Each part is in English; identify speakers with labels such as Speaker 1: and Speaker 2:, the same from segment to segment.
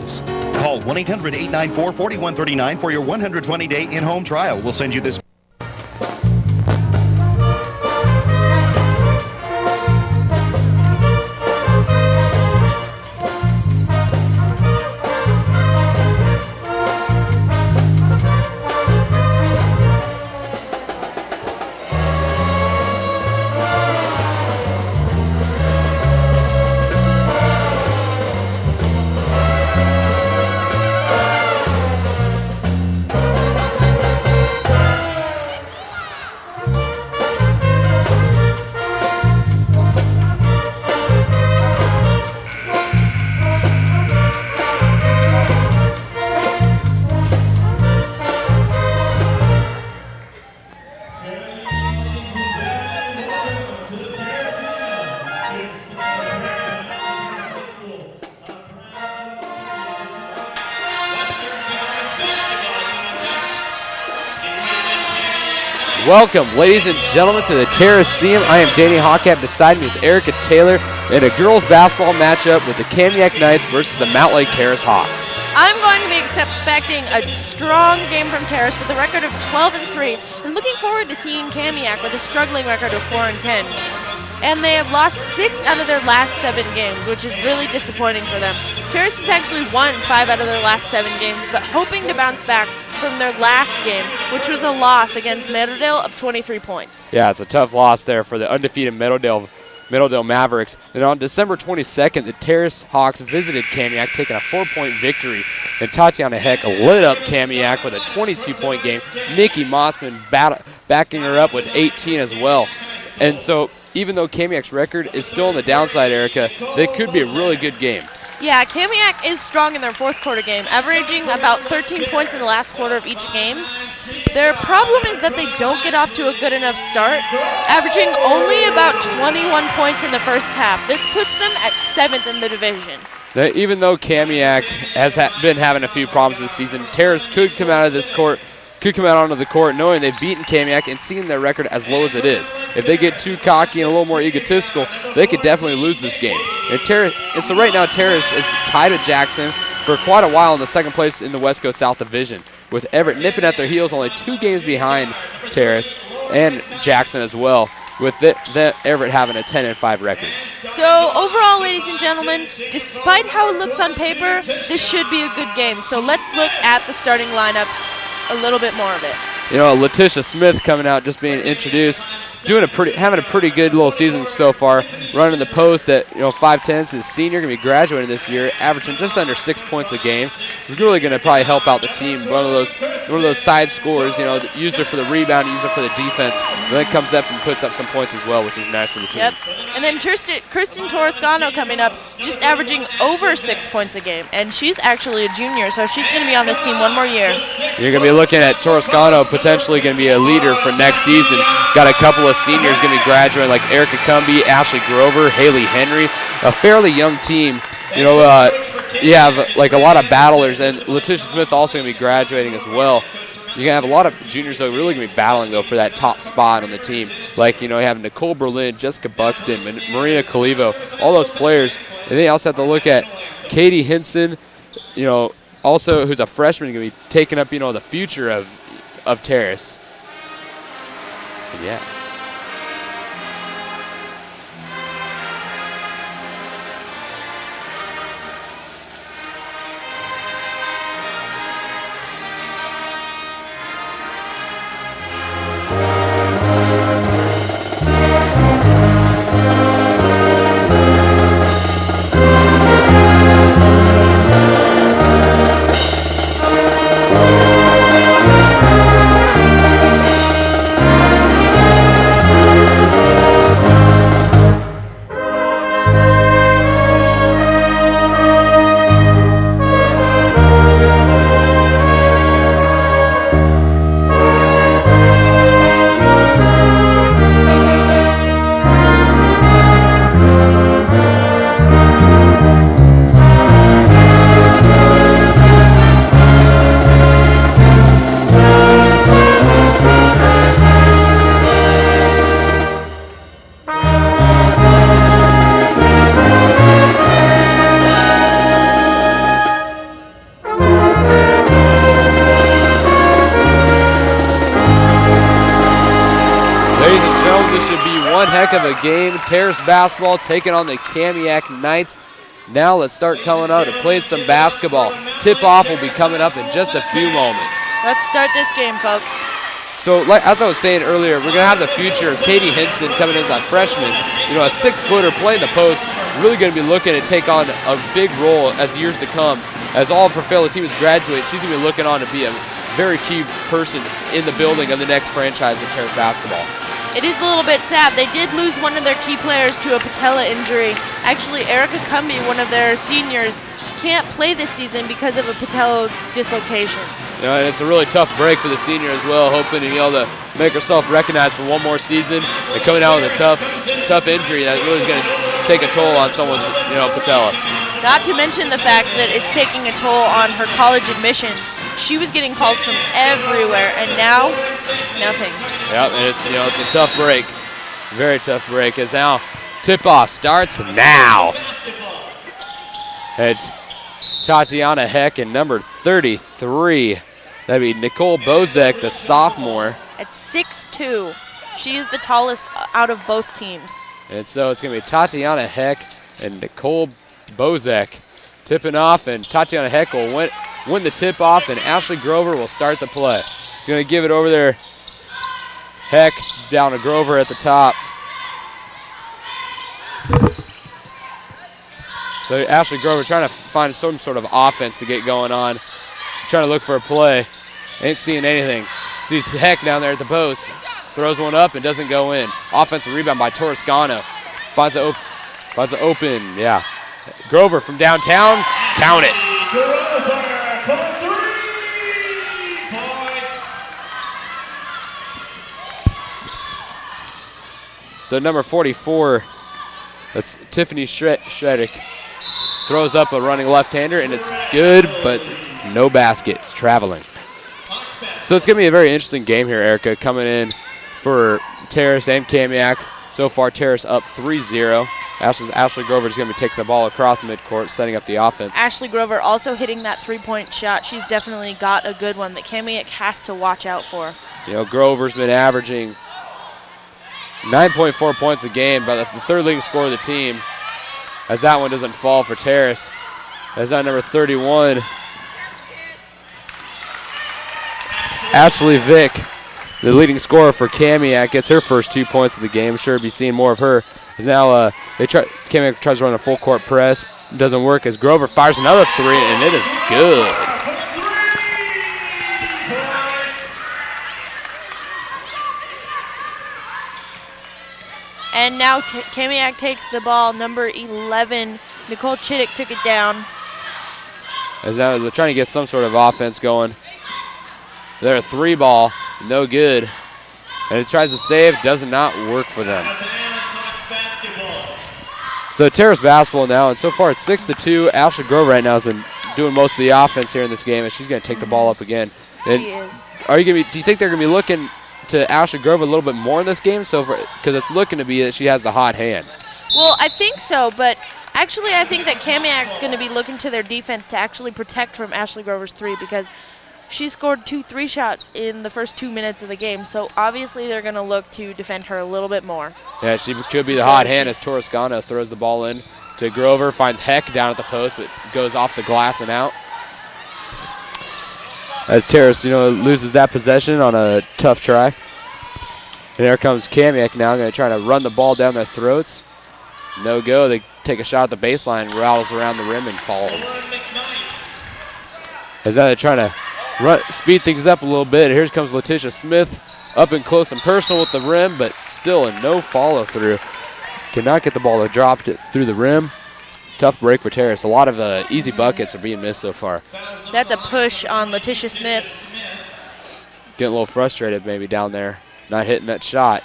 Speaker 1: Terrace. Call 1-800-894-4139 for your 120-day in-home trial. We'll send you this.
Speaker 2: Welcome, ladies and gentlemen, to the Terraceum. I am Danny Hawkat. Beside me is Erica Taylor in a girls basketball matchup with the Kamiak Knights versus the Mountlake Terrace Hawks.
Speaker 3: I'm going to be expecting a strong game from Terrace with a record of 12-3, and looking forward to seeing Kamiak with a struggling record of 4-10. And they have lost 6 out of their last 7 games, which is really disappointing for them. Terrace has actually won 5 out of their last 7 games, but hoping to bounce back from their last game, which was a loss against Meadowdale of 23 points.
Speaker 2: Yeah, it's a tough loss there for the undefeated Meadowdale Mavericks. And on December 22nd, the Terrace Hawks visited Kamiak, taking a 4-point victory. And Tatiana Heck lit up Kamiak with a 22-point game. Nikki Mossman backing her up with 18 as well. And so even though Kamiak's record is still on the downside, Erica, they could be a really good game.
Speaker 3: Yeah, Kamiak is strong in their fourth quarter game, averaging about 13 points in the last quarter of each game. Their problem is that they don't get off to a good enough start, averaging only about 21 points in the first half. This puts them at 7th in the division.
Speaker 2: Even though Kamiak has been having a few problems this season, Terrace could come out of this court, onto the court knowing they've beaten Kamiak and seeing their record as low as it is. If they get too cocky and a little more egotistical, they could definitely lose this game. And so right now Terrace is tied with Jackson for quite a while in the second place in the West Coast South Division, with Everett nipping at their heels, only 2 games behind Terrace and Jackson as well, with Everett having a 10-5 record.
Speaker 3: So overall, ladies and gentlemen, despite how it looks on paper, this should be a good game. So let's look at the starting lineup, a little bit more of it.
Speaker 2: You know, Letitia Smith coming out, just being introduced, having a pretty good little season so far, running the post at 5'10". His senior, going to be graduating this year, averaging just under 6 points a game. He's really going to probably help out the team. One of those side scorers, use her for the rebound, use her for the defense, and then comes up and puts up some points as well, which is nice for the team.
Speaker 3: Yep. And then Kristen Torrescano coming up, just averaging over 6 points a game, and she's actually a junior, so she's going to be on this team one more year.
Speaker 2: You're going to be looking at Torrescano potentially going to be a leader for next season. Got a couple of seniors going to be graduating, like Erica Cumby, Ashley Grover, Haley Henry, a fairly young team. You have like a lot of battlers, and Letitia Smith also going to be graduating as well. You're going to have a lot of juniors, though, really going to be battling, though, for that top spot on the team. Like, you have Nicole Berlin, Jessica Buxton, Marina Calivo, all those players. And then you also have to look at Katie Hinson, also who's a freshman, going to be taking up, the future of Terrace. And yeah. one heck of a game. Terrace basketball taking on the Kamiak Knights. Now let's start coming out to play some basketball. Tip-off will be coming up in just a few moments.
Speaker 3: Let's start this game, folks.
Speaker 2: So, as I was saying earlier, we're going to have the future of Katie Hinson coming in as a freshman. You know, a 6-footer playing the post, really going to be looking to take on a big role as years to come. As all of her fellow teammates graduate, she's going to be looking on to be a very key person in the building of the next franchise in Terrace basketball.
Speaker 3: It is a little bit sad. They did lose one of their key players to a patella injury. Actually, Erica Cumbie, one of their seniors, can't play this season because of a patella dislocation.
Speaker 2: You know, and it's a really tough break for the senior as well, hoping to be able to make herself recognized for one more season. And coming out with a tough injury that really is going to take a toll on someone's, patella.
Speaker 3: Not to mention the fact that it's taking a toll on her college admissions. She was getting calls from everywhere, and now, nothing.
Speaker 2: Yep, and it's a tough break. Very tough break, as now tip-off starts now. And Tatiana Heck and number 33. That'd be Nicole Bozek, the sophomore.
Speaker 3: At 6'2", she is the tallest out of both teams.
Speaker 2: And so it's going to be Tatiana Heck and Nicole Bozek tipping off, and Tatiana Heck will win the tip-off, and Ashley Grover will start the play. She's going to give it over there. Heck down to Grover at the top. So Ashley Grover trying to find some sort of offense to get going on. Trying to look for a play. Ain't seeing anything. Sees Heck down there at the post. Throws one up and doesn't go in. Offensive rebound by Torrescano. Finds it open. Yeah. Grover from downtown. Count it.
Speaker 4: Grover for 3 points.
Speaker 2: So number 44, that's Tiffany Shreddick. Throws up a running left-hander, and it's good, but no basket. It's traveling. So it's going to be a very interesting game here, Erica, coming in for Terrace and Kamiak. So far, Terrace up 3-0. Ashley Grover is going to be taking the ball across midcourt, setting up the offense.
Speaker 3: Ashley Grover also hitting that three-point shot. She's definitely got a good one that Kamiak has to watch out for.
Speaker 2: Grover's been averaging 9.4 points a game, but that's the third leading scorer of the team, as that one doesn't fall for Terrace. As that number 31, Ashley Vick, the leading scorer for Kamiak, gets her first 2 points of the game. Sure, be seeing more of her. As now Kamiak tries to run a full court press, doesn't work. As Grover fires another three, and it is good.
Speaker 3: And now Kamiak takes the ball. Number 11, Nicole Chittick took it down.
Speaker 2: As now they're trying to get some sort of offense going. They're a 3-ball, no good. And it tries to save, does not work for them. So Terrace basketball now, and so far it's 6-2. Ashley Grover right now has been doing most of the offense here in this game, and she's going to take the ball up again. And
Speaker 3: She is.
Speaker 2: do you think they're going to be looking to Ashley Grover a little bit more in this game? So because it's looking to be that she has the hot hand.
Speaker 3: Well, I think so, but actually I think that Kamiak's going to be looking to their defense to actually protect from Ashley Grover's three, because she scored 2 3 shots in the first 2 minutes of the game, so obviously they're going to look to defend her a little bit more.
Speaker 2: Yeah, she could be the hot hand as Torrescano throws the ball in to Grover, finds Heck down at the post, but goes off the glass and out. As Terrace, loses that possession on a tough try. And there comes Kamiak now, going to try to run the ball down their throats. No go. They take a shot at the baseline, rattles around the rim, and falls. As now they're trying to speed things up a little bit. Here comes Letitia Smith, up and close and personal with the rim, but still a no follow-through. Cannot get the ball to drop through the rim. Tough break for Terrace. A lot of easy buckets are being missed so far.
Speaker 3: That's a push on Letitia Smith.
Speaker 2: Getting a little frustrated maybe down there, not hitting that shot.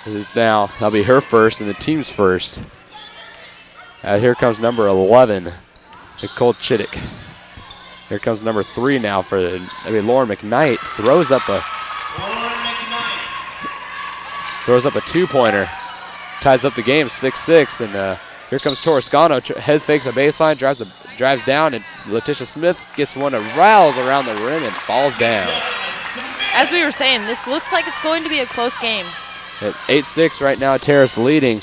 Speaker 2: That'll be her first and the team's first. Here comes number 11, Nicole Chittick. Here comes number 3 now for Lauren McKnight. Throws up a two-pointer. Ties up the game 6-6, and here comes Torrescano. Head fakes a baseline, drives down, and Letitia Smith gets one that rattles around the rim and falls down.
Speaker 3: As we were saying, this looks like it's going to be a close game.
Speaker 2: At 8-6 right now, Terrace leading.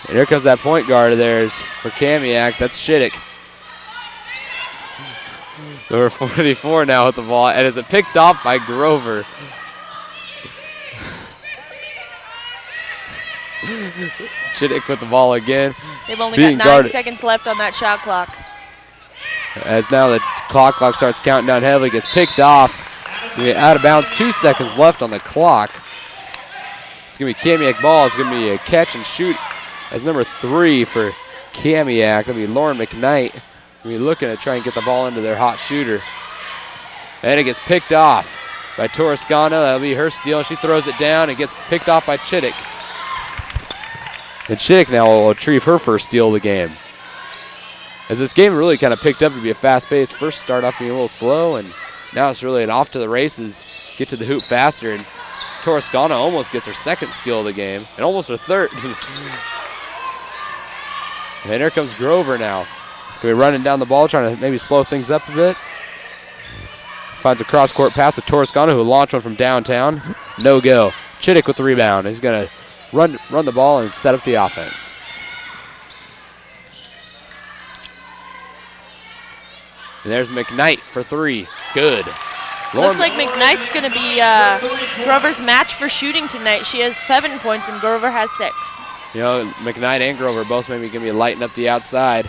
Speaker 2: And here comes that point guard of theirs for Kamiak. That's Shiddick. Number 44 now with the ball, and is it picked off by Grover? Shiddick with the ball again.
Speaker 3: They've only got 9 seconds left on that shot clock.
Speaker 2: As now the clock starts counting down heavily, gets picked off. It's going to be out of bounds, 2 seconds left on the clock. It's going to be Kamiak ball. It's going to be a catch and shoot as number 3 for Kamiak. It'll be Lauren McKnight. We'll be looking to try and get the ball into their hot shooter. And it gets picked off by Torrescano. That'll be her steal. She throws it down and gets picked off by Chittick. And Chittick now will retrieve her first steal of the game. As this game really kind of picked up to be a fast pace. First start off being a little slow, and now it's really an off to the races. Get to the hoop faster, and Torrescano almost gets her second steal of the game, and almost her third. And here comes Grover now. We're running down the ball, trying to maybe slow things up a bit. Finds a cross-court pass to Torrescano, who will launch one from downtown. No go. Chittick with the rebound. He's going to run the ball and set up the offense. And there's McKnight for 3. Good.
Speaker 3: Looks like McKnight's going to be Grover's match for shooting tonight. She has 7 points and Grover has 6.
Speaker 2: You know, McKnight and Grover both maybe going to be lighting up the outside.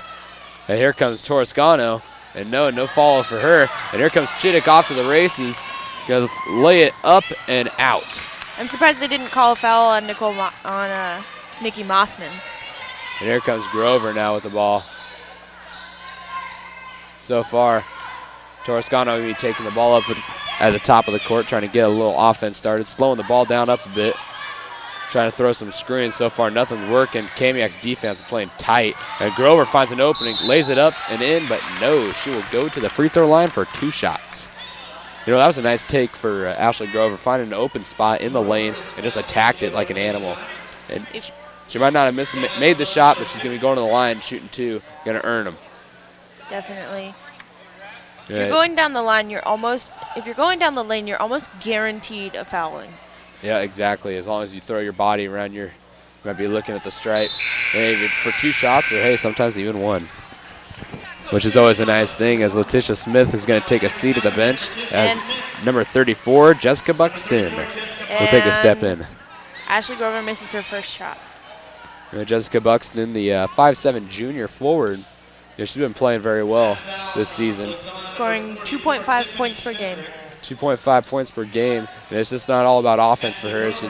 Speaker 2: And here comes Torrescano, and no follow for her. And here comes Chittick off to the races. Going to lay it up and out.
Speaker 3: I'm surprised they didn't call a foul on Nikki Mossman.
Speaker 2: And here comes Grover now with the ball. So far, Torrescano will be taking the ball up at the top of the court, trying to get a little offense started, slowing the ball down up a bit. Trying to throw some screens. So far, nothing's working. Kamiak's defense is playing tight. And Grover finds an opening, lays it up and in, but no. She will go to the free throw line for 2 shots. You know, that was a nice take for Ashley Grover, finding an open spot in the lane and just attacked it like an animal. And she might not have made the shot, but she's going to be going to the line, shooting 2, going to earn them.
Speaker 3: Definitely. If you're going down the line, if you're going down the lane, you're almost guaranteed a fouling.
Speaker 2: Yeah, exactly. As long as you throw your body around, you might be looking at the stripe. Maybe for 2 shots, or hey, sometimes even 1. Which is always a nice thing, as Letitia Smith is going to take a seat at the bench as number 34, Jessica Buxton, will take a step in.
Speaker 3: Ashley Grover misses her first shot.
Speaker 2: Jessica Buxton, the 5'7" junior forward. Yeah, she's been playing very well this season.
Speaker 3: Scoring 2.5 points per game.
Speaker 2: 2.5 points per game, and it's just not all about offense for her. She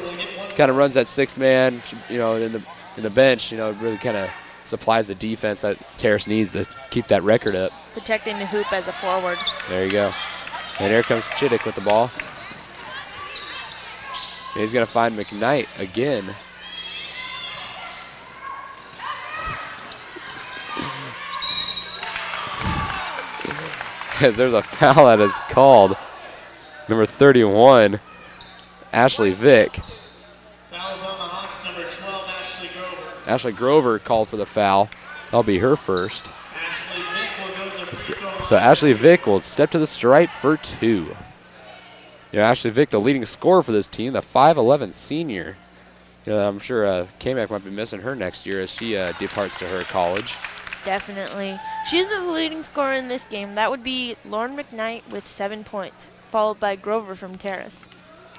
Speaker 2: kind of runs that 6-man, you know, in the bench. You know, really kind of supplies the defense that Terrace needs to keep that record up.
Speaker 3: Protecting the hoop as a forward. There
Speaker 2: you go. And here comes Chittick with the ball. And he's going to find McKnight again. As there's a foul that is called. Number 31, Ashley Vick.
Speaker 4: Fouls on the Hawks, number 12, Ashley Grover.
Speaker 2: Ashley Grover called for the foul. That'll be her first.
Speaker 4: Ashley Vick will go to the free throw line.
Speaker 2: So Ashley Vick will step to the stripe for 2. You know, Ashley Vick, the leading scorer for this team, the 5'11" senior. You know, I'm sure Kamiak might be missing her next year as she departs to her college.
Speaker 3: Definitely. She's the leading scorer in this game. That would be Lauren McKnight with 7 points, followed by Grover from Terrace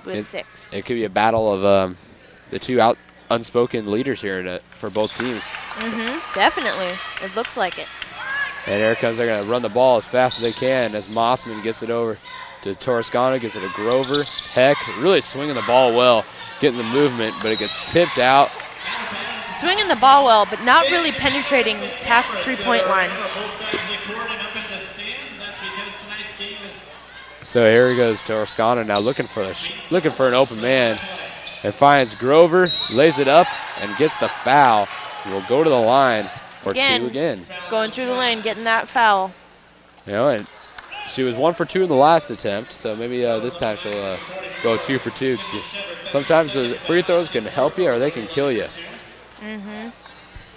Speaker 3: with 6.
Speaker 2: It could be a battle of the 2 unspoken leaders here for both teams.
Speaker 3: Definitely. It looks like it.
Speaker 2: And here comes, they're going to run the ball as fast as they can as Mossman gets it over to Torrescano, gets it to Grover. Heck, really swinging the ball well, getting the movement, but it gets tipped out.
Speaker 3: Swinging the ball well, but not really penetrating past the 3-point line.
Speaker 2: So here he goes, Torrescano now looking for an open man, and finds Grover, lays it up, and gets the foul. Will go to the line for 2 again.
Speaker 3: Going through the lane, getting that foul.
Speaker 2: You know, and she was 1 for 2 in the last attempt, so maybe this time she'll go 2 for 2. Sometimes the free throws can help you or they can kill you. And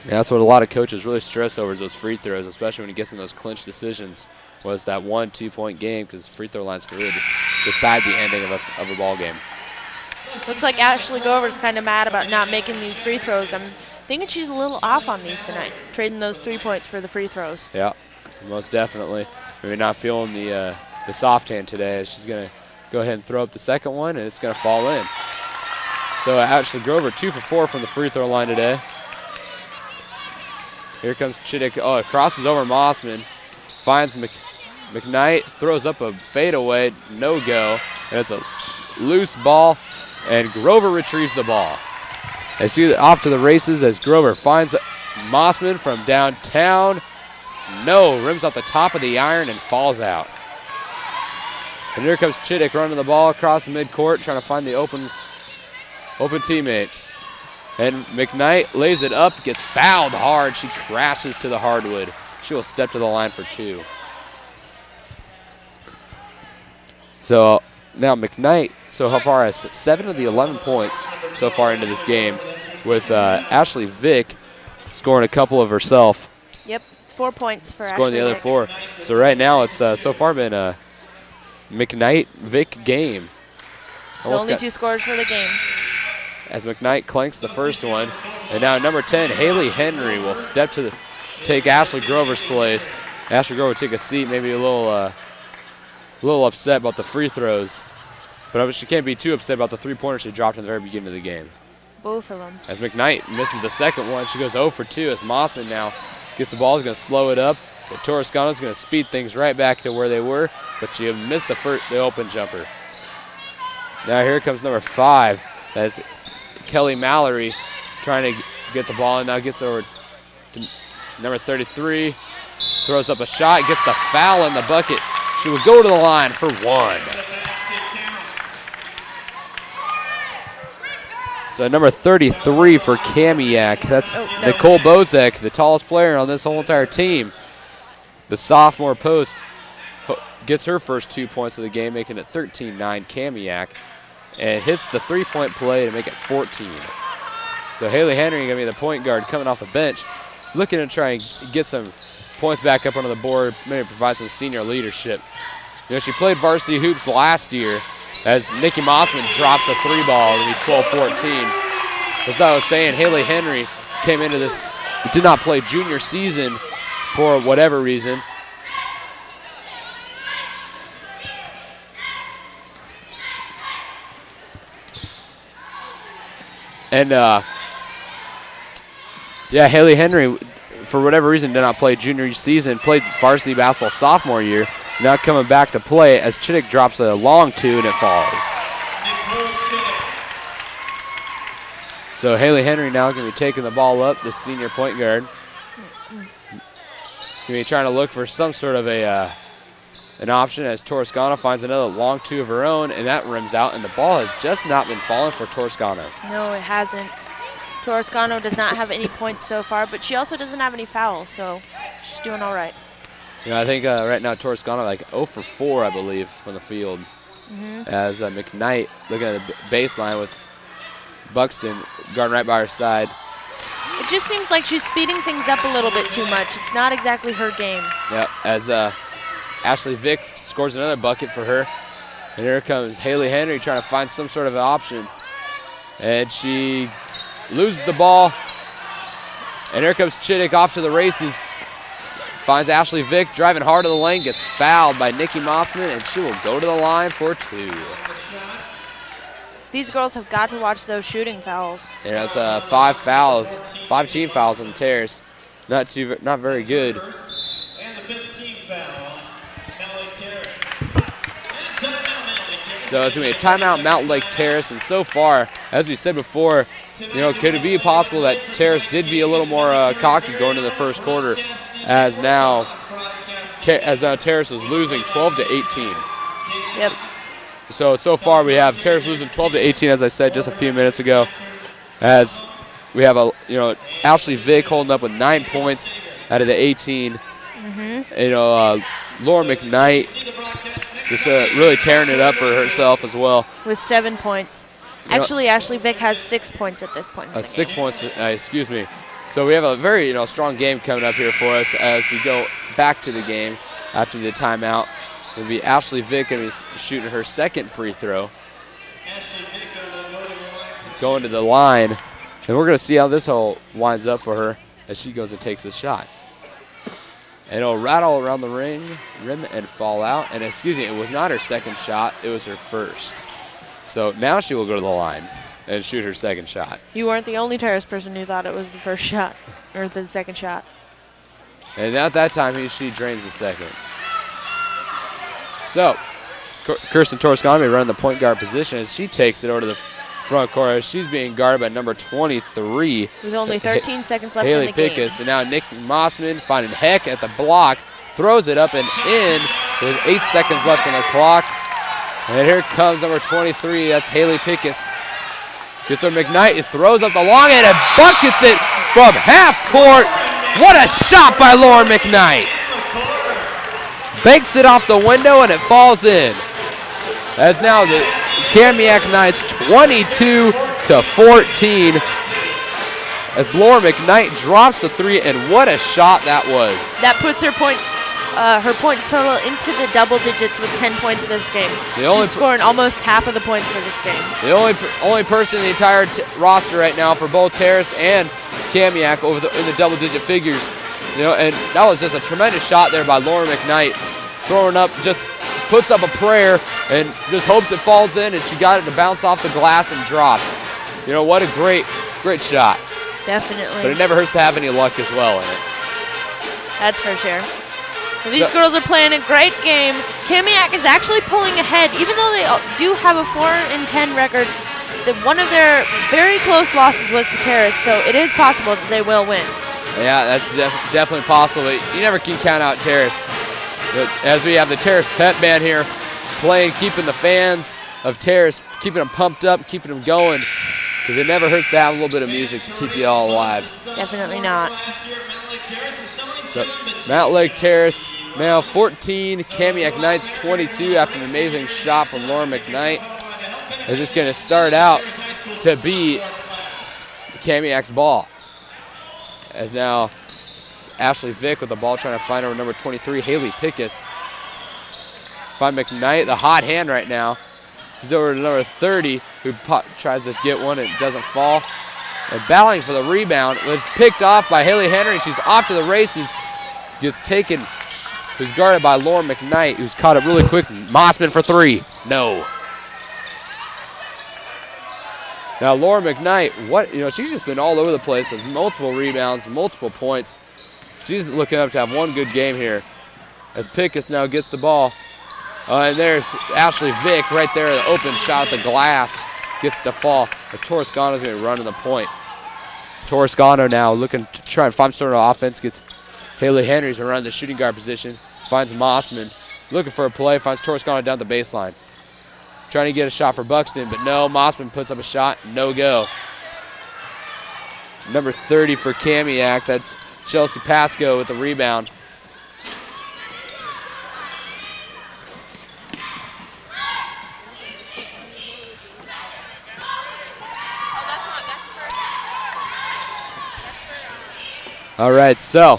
Speaker 2: that's what a lot of coaches really stress over is those free throws, especially when he gets in those clinch decisions. Was that 1-2 point game, because free throw lines can really decide the ending of a ball game.
Speaker 3: Looks like Ashley Grover's kind of mad about not making these free throws. I'm thinking she's a little off on these tonight, trading those 3 points for the free throws.
Speaker 2: Yeah, most definitely. Maybe not feeling the soft hand today. She's going to go ahead and throw up the second one, and it's going to fall in. So Ashley Grover, 2 for 4 from the free throw line today. Here comes Chittick. Oh, it crosses over Mossman. Finds McKnight, throws up a fadeaway, no go. And it's a loose ball, and Grover retrieves the ball. As see off to the races as Grover finds Mossman from downtown. No, rims off the top of the iron and falls out. And here comes Chittick running the ball across midcourt, trying to find the open teammate. And McKnight lays it up, gets fouled hard. She crashes to the hardwood. She will step to the line for 2. So now McKnight, so far has 7 of the 11 points so far into this game, with Ashley Vick scoring a couple of herself.
Speaker 3: Yep, 4 points for Ashley
Speaker 2: Scoring the other
Speaker 3: Vick.
Speaker 2: 4. So right now it's so far been a McKnight-Vick game.
Speaker 3: The only 2 scores for the game.
Speaker 2: As McKnight clanks the first one. And now number 10, Haley Henry, will step to take Ashley Grover's place. Ashley Grover will take a seat, maybe a little upset about the free throws. But she can't be too upset about the 3-pointer she dropped in the very beginning of the game.
Speaker 3: Both of them.
Speaker 2: As McKnight misses the second one, she goes 0 for 2 as Mossman now gets the ball, is going to slow it up. But Torrescano's going to speed things right back to where they were, but she missed the open jumper. Now here comes number 5. That's Kelly Mallory trying to get the ball, and now gets over to number 33. Throws up a shot, gets the foul in the bucket. She will go to the line for 1. So number 33 for Kamiak. That's Nicole Bozek, the tallest player on this whole entire team. The sophomore post gets her first 2 points of the game, making it 13-9 Kamiak, and hits the 3-point play to make it 14. So Haley Henry going to be the point guard coming off the bench, looking to try and get some points back up onto the board, maybe provide some senior leadership. You know, she played varsity hoops last year as Nikki Mossman drops a 3-ball to be 12-14. As I was saying, Haley Henry came into this, did not play junior season for whatever reason. And yeah, Haley Henry, for whatever reason, did not play junior season, played varsity basketball sophomore year, now coming back to play as Chittick drops a long 2 and it falls. So Haley Henry now going to be taking the ball up, the senior point guard. Going to be trying to look for some sort of an option as Torrescano finds another long 2 of her own, and that rims out, and the ball has just not been falling for Torrescano.
Speaker 3: No, it hasn't. Torrescano does not have any points so far, but she also doesn't have any fouls, so she's doing all right.
Speaker 2: You know, I think right now Torrescano like 0 for 4, I believe, from the field. As McKnight looking at the baseline with Buxton guarding right by her side.
Speaker 3: It just seems like she's speeding things up a little bit too much. It's not exactly her game.
Speaker 2: Yep, as Ashley Vick scores another bucket for her. And here comes Haley Henry trying to find some sort of an option. And she loses the ball. And here comes Chittick off to the races. Finds Ashley Vick driving hard to the lane, gets fouled by Nikki Mossman, and she will go to the line for 2.
Speaker 3: These girls have got to watch those shooting fouls.
Speaker 2: Yeah, it's 5 fouls, 5 team fouls on the Terrace. Not very good.
Speaker 4: And the 5th team foul, Mountlake Terrace.
Speaker 2: So it's going to be a timeout, Mountlake Terrace, and so far, as we said before, you know, could it be possible that Terrace did be a little more cocky going into the first quarter, as now Terrace is losing 12-18.
Speaker 3: Yep.
Speaker 2: So far we have Terrace losing 12-18, as I said just a few minutes ago, as we have Ashley Vick holding up with 9 points out of the 18. You know, Laura McKnight just really tearing it up for herself as well.
Speaker 3: With 7 points. Actually, Ashley Vick has 6 points at this point.
Speaker 2: 6 points, excuse me. So we have a very strong game coming up here for us as we go back to the game after the timeout. It'll be Ashley Vick going to be shooting her second free throw.
Speaker 4: Ashley Vick will go
Speaker 2: going to the line. And we're going to see how this hole winds up for her as she goes and takes the shot. And it'll rattle around the rim and fall out. And excuse me, it was not her second shot, it was her first. So now she will go to the line and shoot her second shot.
Speaker 3: You weren't the only Terrace person who thought it was the first shot, or the second shot.
Speaker 2: And at that time, she drains the second. So, Kirsten Torres-Conway running the point guard position as she takes it over to the front court as she's being guarded by number 23.
Speaker 3: With only 13 seconds left
Speaker 2: Haley
Speaker 3: in the
Speaker 2: Pickus.
Speaker 3: game.
Speaker 2: And now Nick Mossman finding Heck at the block, throws it up and in with 8 seconds left on the clock. And here comes number 23, that's Haley Pickus. Gets her McKnight, throws up the long end and buckets it from half court. What a shot by Lauren McKnight. Banks it off the window and it falls in. As now the Kamiak Knights 22-14. As Laura McKnight drops the three, and what a shot that was.
Speaker 3: That puts her point total into the double digits with 10 points this game. She's scoring almost half of the points for this game.
Speaker 2: The only person in the entire roster right now for both Terrace and Kamiak in the double-digit figures. And that was just a tremendous shot there by Laura McKnight. Throwing up, just puts up a prayer and just hopes it falls in, and she got it to bounce off the glass and drop. What a great shot.
Speaker 3: Definitely.
Speaker 2: But it never hurts to have any luck as well in it.
Speaker 3: That's for sure. Well, these girls are playing a great game. Kamiak is actually pulling ahead, even though they do have a 4-10 record. One of their very close losses was to Terrace, so it is possible that they will win.
Speaker 2: Yeah, that's definitely possible, but you never can count out Terrace. But as we have the Terrace pep band here playing, keeping the fans of Terrace, keeping them pumped up, keeping them going, because it never hurts to have a little bit of music to keep you all alive.
Speaker 3: Definitely not.
Speaker 2: So, Mountlake Terrace now 14, Kamiak Knights 22 after an amazing shot from Laura McKnight. They're just going to start out to be Kamiak's ball. As now Ashley Vick with the ball trying to find her number 23, Haley Pickus. Find McKnight, the hot hand right now. She's over to number 30, who tries to get one and it doesn't fall. And battling for the rebound, was picked off by Haley Henry. She's off to the races. Gets taken, who's guarded by Laura McKnight, who's caught it really quick. Mossman for three. No. Now Laura McKnight, she's just been all over the place with multiple rebounds, multiple points. She's looking up to have one good game here. As Pickus now gets the ball. And there's Ashley Vick right there, the open shot at the glass. Gets the fall as Torrescano's going to run to the point. Torrescano now looking to try and find some sort of offense. Gets Haley Henry's around the shooting guard position. Finds Mossman. Looking for a play. Finds Torrescano down the baseline. Trying to get a shot for Buxton, but no. Mossman puts up a shot. No go. Number 30 for Kamiak. That's Chelsea Pasco with the rebound. All right, so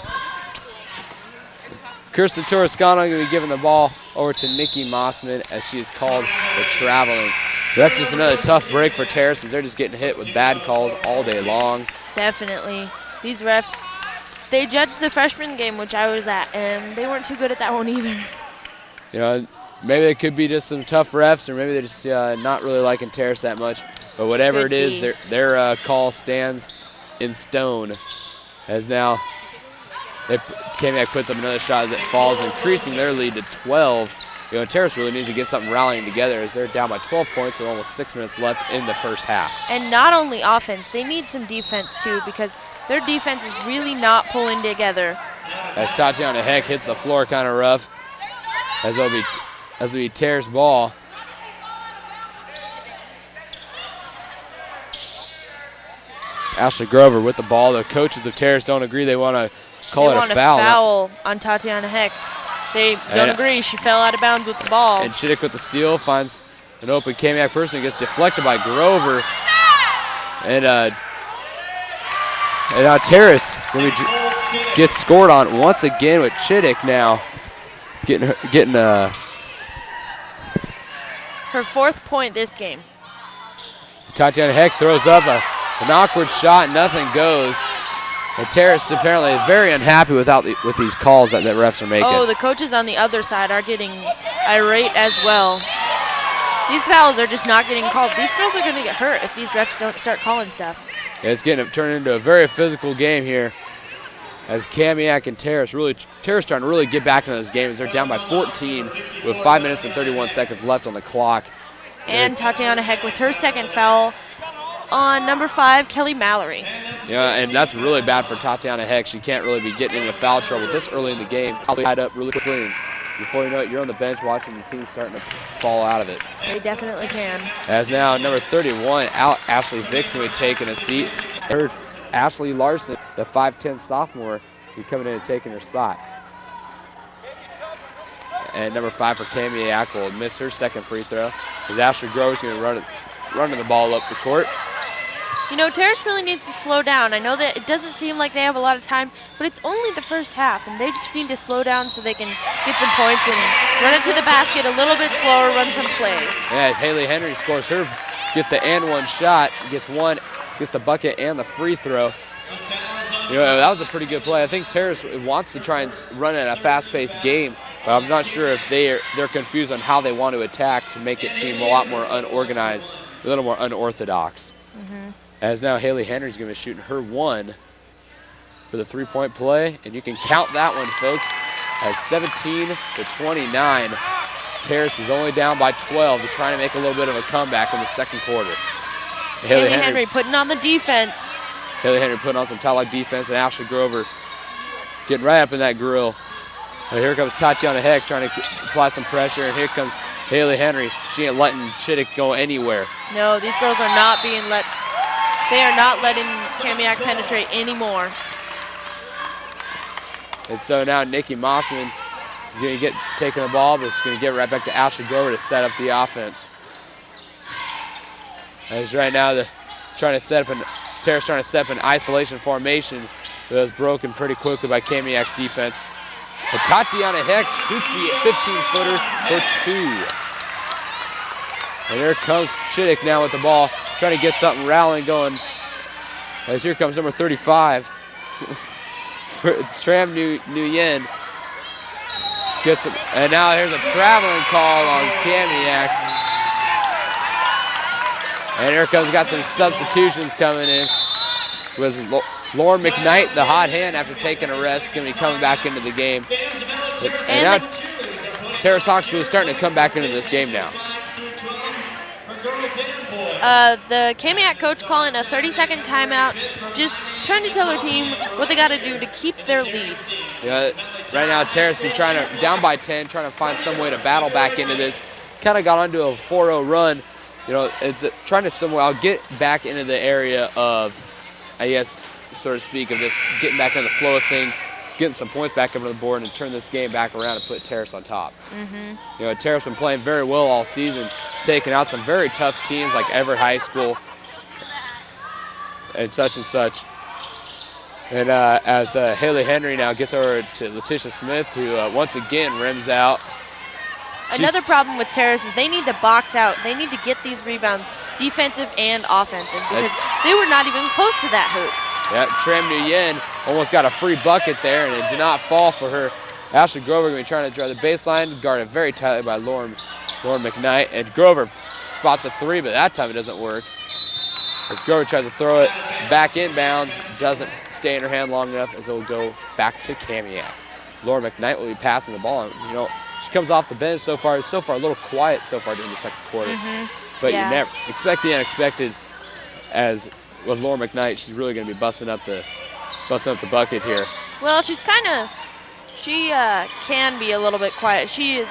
Speaker 2: Kirsten Torrescano going to be giving the ball over to Nikki Mossman as she is called for traveling. So that's just another tough break for Terrace as they're just getting hit with bad calls all day long.
Speaker 3: Definitely. These refs, they judged the freshman game, which I was at, and they weren't too good at that one either.
Speaker 2: Maybe it could be just some tough refs, or maybe they're just not really liking Terrace that much. But whatever it is, their call stands in stone. As now Kamiak puts up another shot as it falls, increasing their lead to 12. Terrace really needs to get something rallying together as they're down by 12 points with almost 6 minutes left in the first half.
Speaker 3: And not only offense, they need some defense too, because their defense is really not pulling together.
Speaker 2: As Tatiana Heck hits the floor kind of rough, as it'll be Terrace ball. Ashley Grover with the ball. The coaches of Terrace don't agree. They want to call it a foul.
Speaker 3: They want a foul on Tatiana Heck. They don't agree. She fell out of bounds with the ball.
Speaker 2: And Chittick with the steal finds an open Kamiak person. Gets deflected by Grover. And now Terrace gets scored on once again with Chittick now getting
Speaker 3: her fourth point this game.
Speaker 2: Tatiana Heck throws up an awkward shot. Nothing goes. And Terrace apparently is very unhappy with these calls that the refs are making.
Speaker 3: Oh, the coaches on the other side are getting irate as well. These fouls are just not getting called. These girls are going to get hurt if these refs don't start calling stuff.
Speaker 2: Yeah, it's getting turned into a very physical game here as Kamiak and Terrace trying to really get back into this game as they're down by 14 with 5 minutes and 31 seconds left on the clock.
Speaker 3: And Tatiana Heck with her second foul on number 5, Kelly Mallory.
Speaker 2: Yeah, and that's really bad for Tatiana Heck. She can't really be getting into foul trouble this early in the game. Tied up really clean. Before you know it, you're on the bench watching the team starting to fall out of it.
Speaker 3: They definitely can.
Speaker 2: As now number 31, Ashley Vick's going to be taking a seat. Her Ashley Larson, the 5'10 sophomore, be coming in and taking her spot. And number 5 for Kamiak will miss her second free throw. As Ashley Grover's going to running the ball up the court.
Speaker 3: You know, Terrace really needs to slow down. I know that it doesn't seem like they have a lot of time, but it's only the first half, and they just need to slow down so they can get some points and run it to the basket a little bit slower, run some plays.
Speaker 2: Yeah, Haley Henry scores her, gets the and one shot, gets the bucket and the free throw. You know, that was a pretty good play. I think Terrace wants to try and run at a fast-paced game, but I'm not sure if they're confused on how they want to attack to make it seem a lot more unorganized, a little more unorthodox. As now Haley Henry's going to be shooting her one for the three-point play, and you can count that one, folks, as 17-29. Terrace is only down by 12 to try to make a little bit of a comeback in the second quarter.
Speaker 3: Haley Henry putting on the defense.
Speaker 2: Haley Henry putting on some top-like defense, and Ashley Grover getting right up in that grill. And here comes Tatiana Heck trying to apply some pressure, and here comes Haley Henry. She ain't letting Chittick go anywhere.
Speaker 3: No, these girls are not being let. They are not letting Kamiak penetrate anymore.
Speaker 2: And so now Nikki Mossman is going to get taking the ball, but it's going to get right back to Ashley Grover to set up the offense. As right now Terrace trying to set up an isolation formation that was broken pretty quickly by Kamiak's defense. But Tatiana Heck shoots the 15-footer for two. And here comes Chittick now with the ball, trying to get something rallying going. As here comes number 35, Tram Nguyen. And now here's a traveling call on Kamiak. And here comes, got some substitutions coming in with Lauren McKnight, the hot hand after taking a rest, going to be coming back into the game. And now Terrace Hawks is starting to come back into this game now.
Speaker 3: The Kamiak coach calling a 30-second timeout, just trying to tell their team what they got to do to keep their lead.
Speaker 2: Yeah, right now Terrace is down by 10, trying to find some way to battle back into this. Kind of got onto a 4-0 run. You know, it's trying to somehow get back into the area of, I guess, so to speak, of this getting back into the flow of things, getting some points back up on the board and turn this game back around and put Terrace on top. You know, Terrace been playing very well all season, taking out some very tough teams like Everett High School and such. And as Haley Henry now gets over to Letitia Smith, who once again rims out.
Speaker 3: Another problem with Terrace is they need to box out. They need to get these rebounds, defensive and offensive, because they were not even close to that hoop.
Speaker 2: Yeah, Tram Nguyen almost got a free bucket there, and it did not fall for her. Ashley Grover going to be trying to drive the baseline, guarded very tightly by Lauren McKnight. And Grover spots a three, but that time it doesn't work. As Grover tries to throw it back inbounds, doesn't stay in her hand long enough, as it will go back to Kamiak. Lauren McKnight will be passing the ball. You know, she comes off the bench so far a little quiet so far during the second quarter. But you never expect the unexpected. As with Lauren McKnight, she's really going to be busting up the bucket here.
Speaker 3: Well, she can be a little bit quiet. She is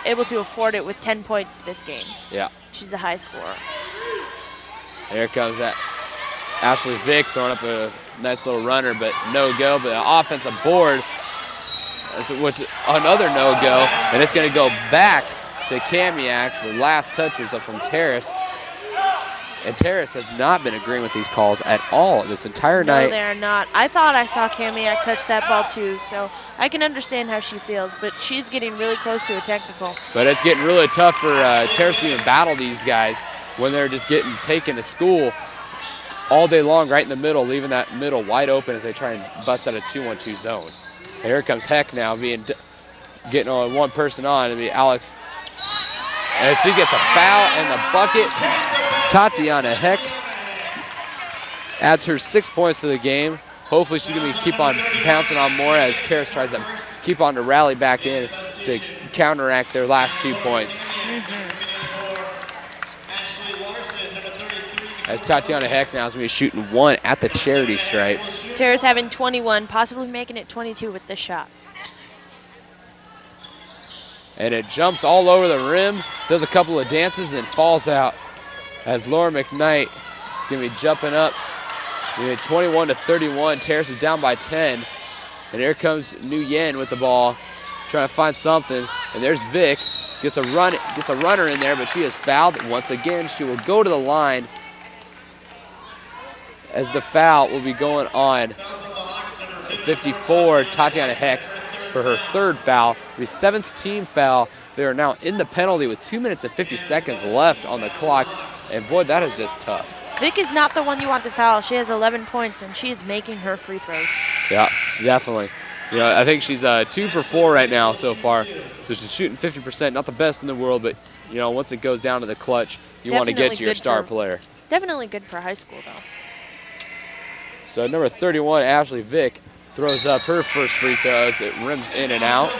Speaker 3: able to afford it with 10 points this game. Yeah. She's the high scorer.
Speaker 2: Here comes that Ashley Vick throwing up a nice little runner, but no go. But an offensive board, which is another no go, and it's going to go back to Kamiak. The last touch was from Terrace. And Terrace has not been agreeing with these calls at all this entire night.
Speaker 3: No, they're not. I thought I saw Kamiak touch that ball too, so I can understand how she feels, but she's getting really close to a technical.
Speaker 2: But it's getting really tough for Terrace to even battle these guys. when they're just getting taken to school all day long right in the middle, leaving that middle wide open as they try and bust out a 2-1-2 zone. And here comes Heck now getting on one person on. It'll be Alex. And she gets a foul and the bucket. Tatiana Heck adds her 6 points to the game. Hopefully she can keep on pouncing on more as Terrace tries to keep on to rally back in to counteract their last 2 points. As Tatiana Heck now is going to be shooting 1 at the charity stripe.
Speaker 3: Terrace having 21, possibly making it 22 with this shot.
Speaker 2: And it jumps all over the rim, does a couple of dances, and then falls out as Laura McKnight is going to be jumping up. 21-31, Terrace is down by 10. And here comes Nguyen with the ball, trying to find something. And there's Vic, gets a runner in there, but she is fouled. Once again, she will go to the line as the foul will be going on 54, Tatiana Heck, for her 3rd foul, the 7th team foul. They are now in the penalty with 2 minutes and 50 seconds left on the clock. And boy, that is just tough.
Speaker 3: Vic is not the one you want to foul. She has 11 points, and she is making her free throws.
Speaker 2: Yeah, definitely. I think she's 2 for 4 right now so far. So she's shooting 50%, not the best in the world, but once it goes down to the clutch, you want to get to your star player.
Speaker 3: Definitely good for high school, though.
Speaker 2: So number 31, Ashley Vick, throws up her first free throws. It rims in and out.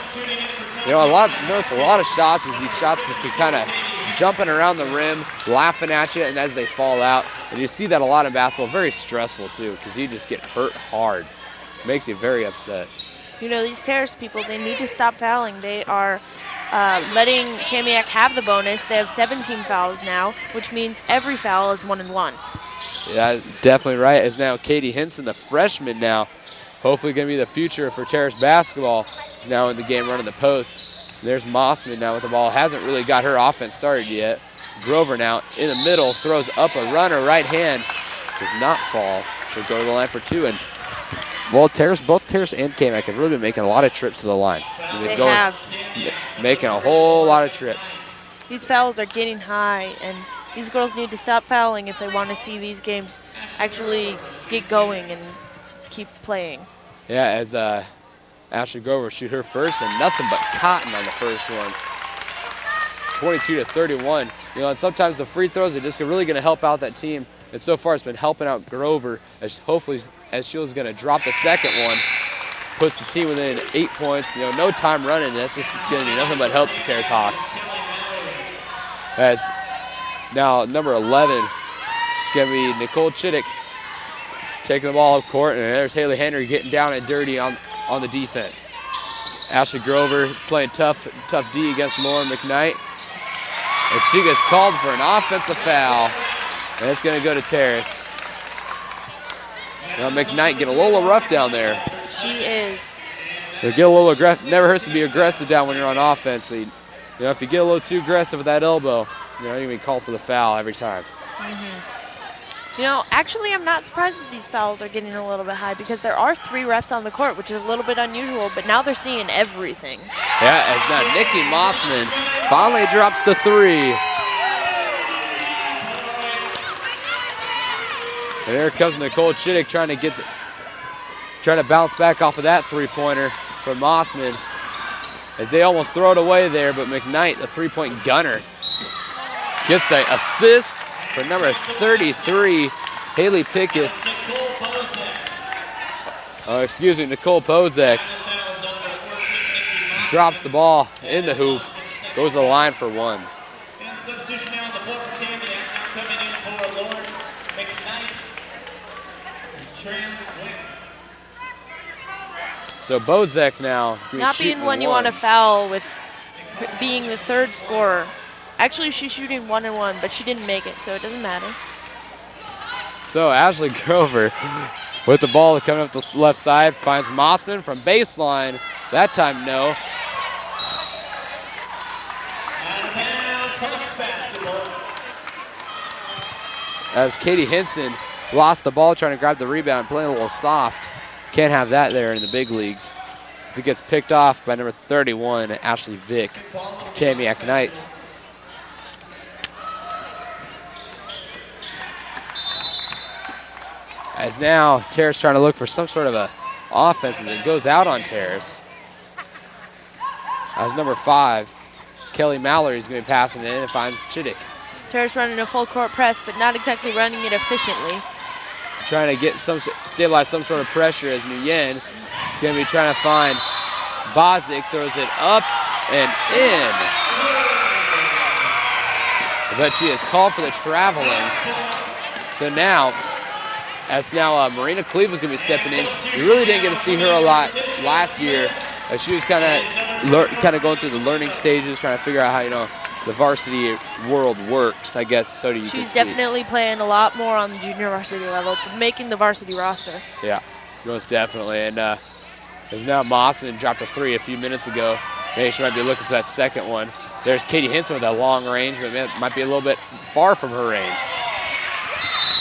Speaker 2: Notice a lot of shots as these shots just be kind of jumping around the rim, laughing at you, and as they fall out. And you see that a lot in basketball. Very stressful, too, because you just get hurt hard. Makes you very upset.
Speaker 3: These Terrace people, they need to stop fouling. They are letting Kamiak have the bonus. They have 17 fouls now, which means every foul is 1-1.
Speaker 2: Yeah, definitely right. As now Katie Hinson, the freshman now, hopefully going to be the future for Terrace basketball, is now in the game running the post. There's Mossman now with the ball. Hasn't really got her offense started yet. Grover now in the middle, throws up a runner, right hand, does not fall. She'll go to the line for 2. And both Terrace and Kamiak have really been making a lot of trips to the line.
Speaker 3: They have.
Speaker 2: Making a whole lot of trips.
Speaker 3: These fouls are getting high, and these girls need to stop fouling if they want to see these games actually get going and keep playing.
Speaker 2: Yeah, as Ashley Grover shoot her first, and nothing but cotton on the first one. 22-31. And sometimes the free throws are just really going to help out that team. And so far, it's been helping out Grover as hopefully as she was going to drop the second one, puts the team within 8 points. No time running. That's just going to do nothing but help the Terrace Hawks. As now number 11 is going to be Nicole Chittick taking the ball up court, and there's Haley Henry getting down and dirty on the defense. Ashley Grover playing tough D against Lauren McKnight. And she gets called for an offensive foul, and it's going to go to Terrace. McKnight get a little rough down there.
Speaker 3: She is.
Speaker 2: They get a little aggressive. Never hurts to be aggressive down when you're on offense, but if you get a little too aggressive with that elbow, you're going to be called for the foul every time.
Speaker 3: Actually, I'm not surprised that these fouls are getting a little bit high because there are 3 refs on the court, which is a little bit unusual, but now they're seeing everything.
Speaker 2: Yeah, as now Nikki Mossman finally drops the 3. And here comes Nicole Chittick trying to bounce back off of that 3-pointer from Mossman. As they almost throw it away there, but McKnight, the 3-point gunner, gets the assist for number 33, Haley Pickus. Nicole Pozek. Drops the ball in the hoop, goes to the line for 1.
Speaker 4: And substitution now on the floor for Kamiak. Now coming in for Lauren McKnight is Tran Wynn.
Speaker 2: So Bozek now
Speaker 3: not being one you want to foul with being the 3rd scorer. Actually, she's shooting 1-1, but she didn't make it, so it doesn't matter.
Speaker 2: So Ashley Grover with the ball coming up the left side, finds Mossman from baseline. That time, no.
Speaker 4: Out of bounds, Hawks basketball.
Speaker 2: As Katie Hinson lost the ball trying to grab the rebound, playing a little soft. Can't have that there in the big leagues. As it gets picked off by number 31, Ashley Vick, Kamiak Knights. As now Terrace trying to look for some sort of a offense as it goes out on Terrace. As number 5, Kelly Mallory is going to be passing it in and finds Chittick.
Speaker 3: Terrace running a full court press, but not exactly running it efficiently.
Speaker 2: Trying to get stabilize some sort of pressure as Nguyen is going to be trying to find Bozic, throws it up and in. But she is called for the traveling. So now, Marina Cleveland's going to be stepping in. We really didn't get to see her a lot last year. She was kind of going through the learning stages, trying to figure out how the varsity world works, I guess. So do you.
Speaker 3: She's definitely playing a lot more on the junior varsity level, making the varsity roster.
Speaker 2: Yeah, most definitely. And there's now Mossman dropped a 3 a few minutes ago. Maybe she might be looking for that second one. There's Katie Henson with that long range, but it might be a little bit far from her range.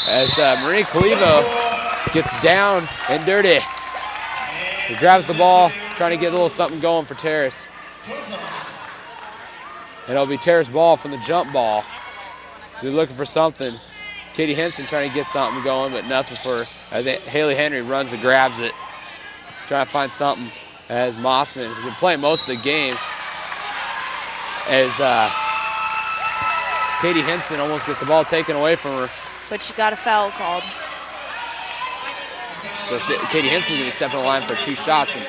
Speaker 2: As Marina Calivo gets down and dirty. He grabs the ball, trying to get a little something going for Terrace. And it'll be Terrace ball from the jump ball. So we're looking for something. Katie Henson trying to get something going, but nothing for her. Haley Henry runs and grabs it. Trying to find something as Mossman has been playing most of the game. As Katie Henson almost gets the ball taken away from her.
Speaker 3: But she got a foul called.
Speaker 2: So Katie Henson's going to step in the line for 2 shots. And,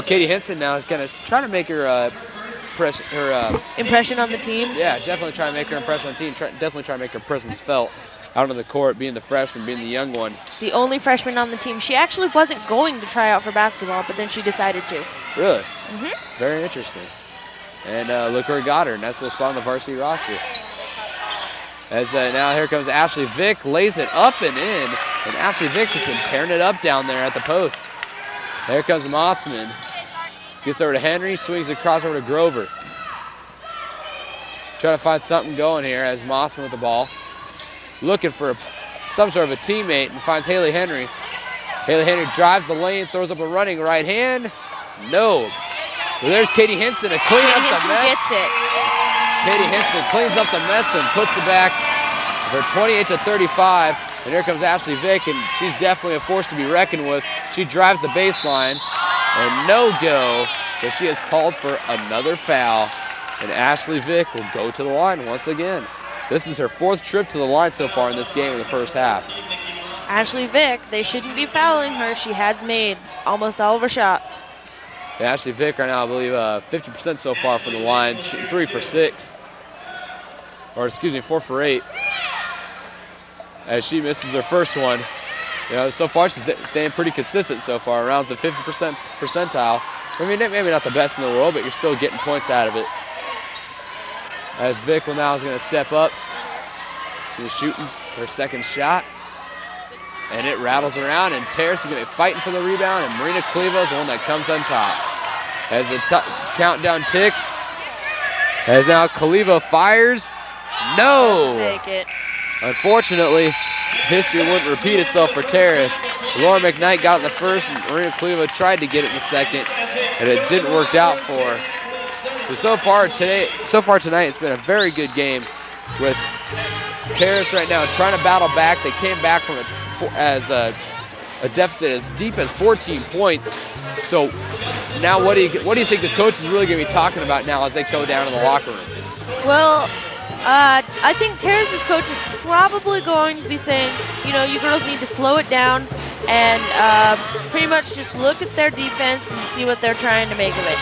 Speaker 2: Katie Henson now is going to try to make her
Speaker 3: impression on the team.
Speaker 2: Yeah, definitely try to make her impression on the team. Definitely try to make her presence felt out on the court, being the freshman, being the young one.
Speaker 3: The only freshman on the team. She actually wasn't going to try out for basketball, but then she decided to.
Speaker 2: Really?
Speaker 3: Mm-hmm.
Speaker 2: Very interesting. And look where it got her. Nice little spot on the varsity roster. As now here comes Ashley Vick, lays it up and in. And Ashley Vick's just been tearing it up down there at the post. There comes Mossman. Gets over to Henry, swings across over to Grover. Trying to find something going here as Mossman with the ball. Looking for some sort of a teammate and finds Haley Henry. Haley Henry drives the lane, throws up a running right hand. No. Well, there's Katie Henson to clean up the mess.
Speaker 3: Gets it.
Speaker 2: Katie Henson cleans up the mess and puts it back for 28-35. And here comes Ashley Vick, and she's definitely a force to be reckoned with. She drives the baseline, and no go, but she has called for another foul. And Ashley Vick will go to the line once again. This is her 4th trip to the line so far in this game in the first half.
Speaker 3: Ashley Vick, they shouldn't be fouling her. She has made almost all of her shots.
Speaker 2: Yeah, Ashley Vick right now, I believe, 50% so far from the line, 3 for 6. Or excuse me, 4 for 8. As she misses her first one. So far she's staying pretty consistent so far, around the 50% percentile. I mean, maybe not the best in the world, but you're still getting points out of it. As Vick now is going to step up. She's shooting her second shot. And it rattles around, and Terrace is going to be fighting for the rebound, and Marina Clevo is the one that comes on top. As the countdown ticks, as now Clevo fires. No!
Speaker 3: Make it.
Speaker 2: Unfortunately, history wouldn't repeat itself for Terrace. Laura McKnight got it in the first, and Marina Clevo tried to get it in the second, and it didn't work out for her. So far tonight, it's been a very good game with Terrace right now trying to battle back. They came back from a deficit as deep as 14 points. So now what do you think the coach is really going to be talking about now as they go down in the locker room?
Speaker 3: Well, I think Terrace's coach is probably going to be saying, you girls need to slow it down and pretty much just look at their defense and see what they're trying to make of it.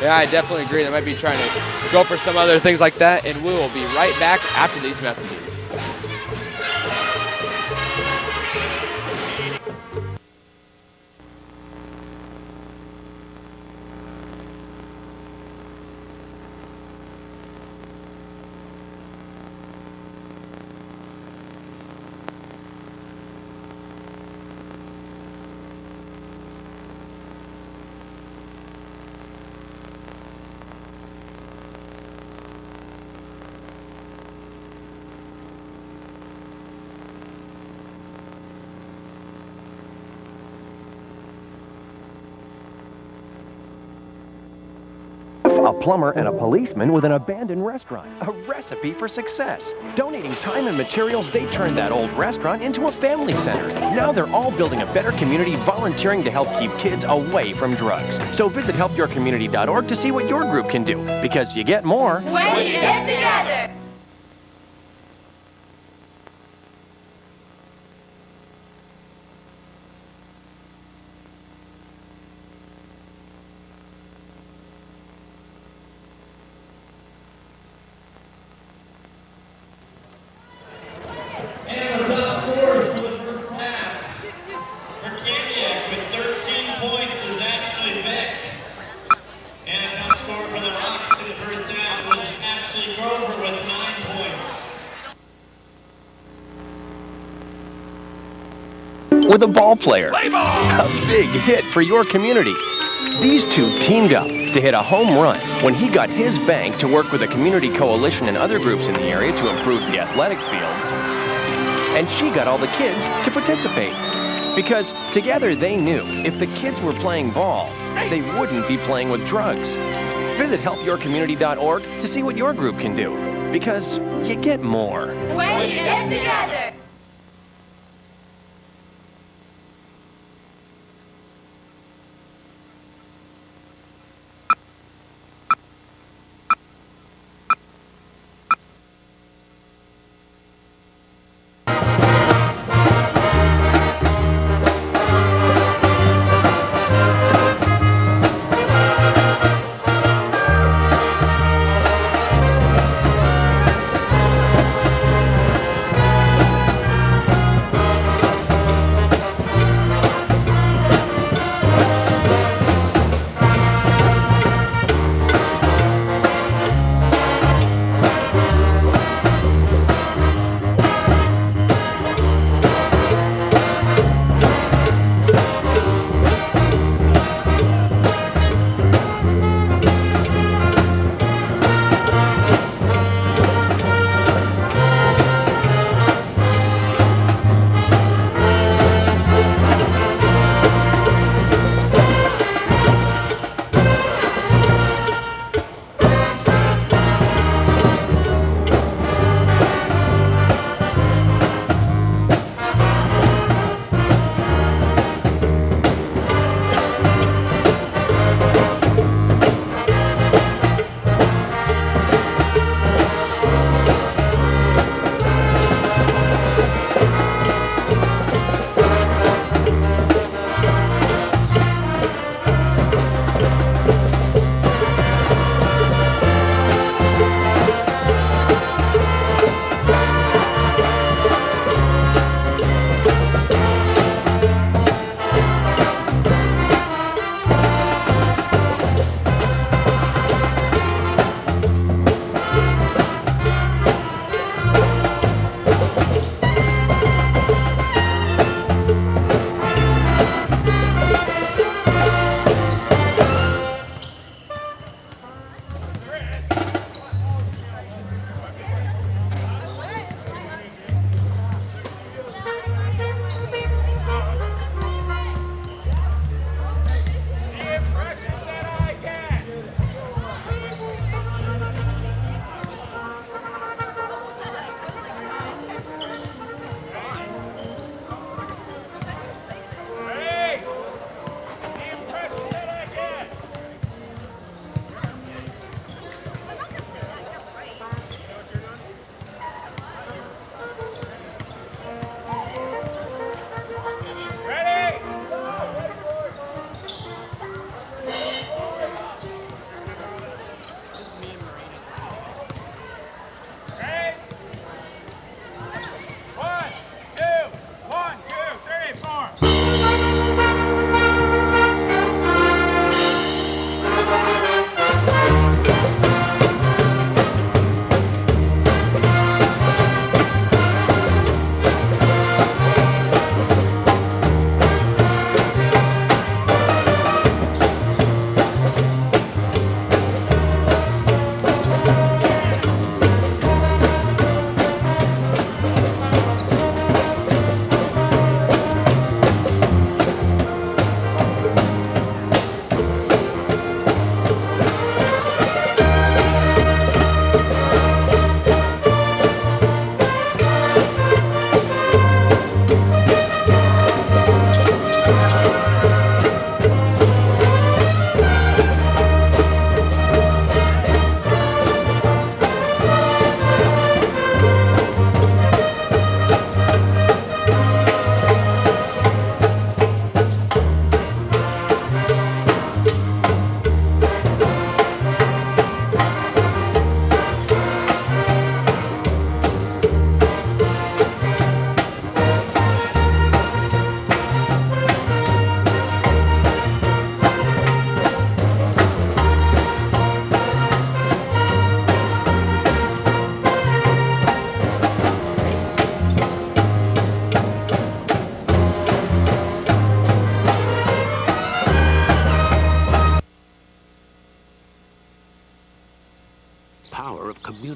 Speaker 2: Yeah, I definitely agree. They might be trying to go for some other things like that, and we will be right back after these messages.
Speaker 5: a plumber, and a policeman with an abandoned restaurant. A recipe for success. Donating time and materials, they turned that old restaurant into a family center. Now they're all building a better community, volunteering to help keep kids away from drugs. So visit helpyourcommunity.org to see what your group can do, because you get more
Speaker 6: when you get together.
Speaker 4: And the top scorers for the first half for Kamiak with 13 points is Ashley Beck. And the top scorer for the Hawks in the first half was Ashley Grover with 9 points.
Speaker 5: with a ball player. A big hit for your community. These two teamed up to hit a home run when he got his bank to work with a community coalition and other groups in the area to improve the athletic fields. And she got all the kids to participate. Because together they knew if the kids were playing ball, they wouldn't be playing with drugs. Visit helpyourcommunity.org to see what your group can do. Because you get more
Speaker 6: when you get together.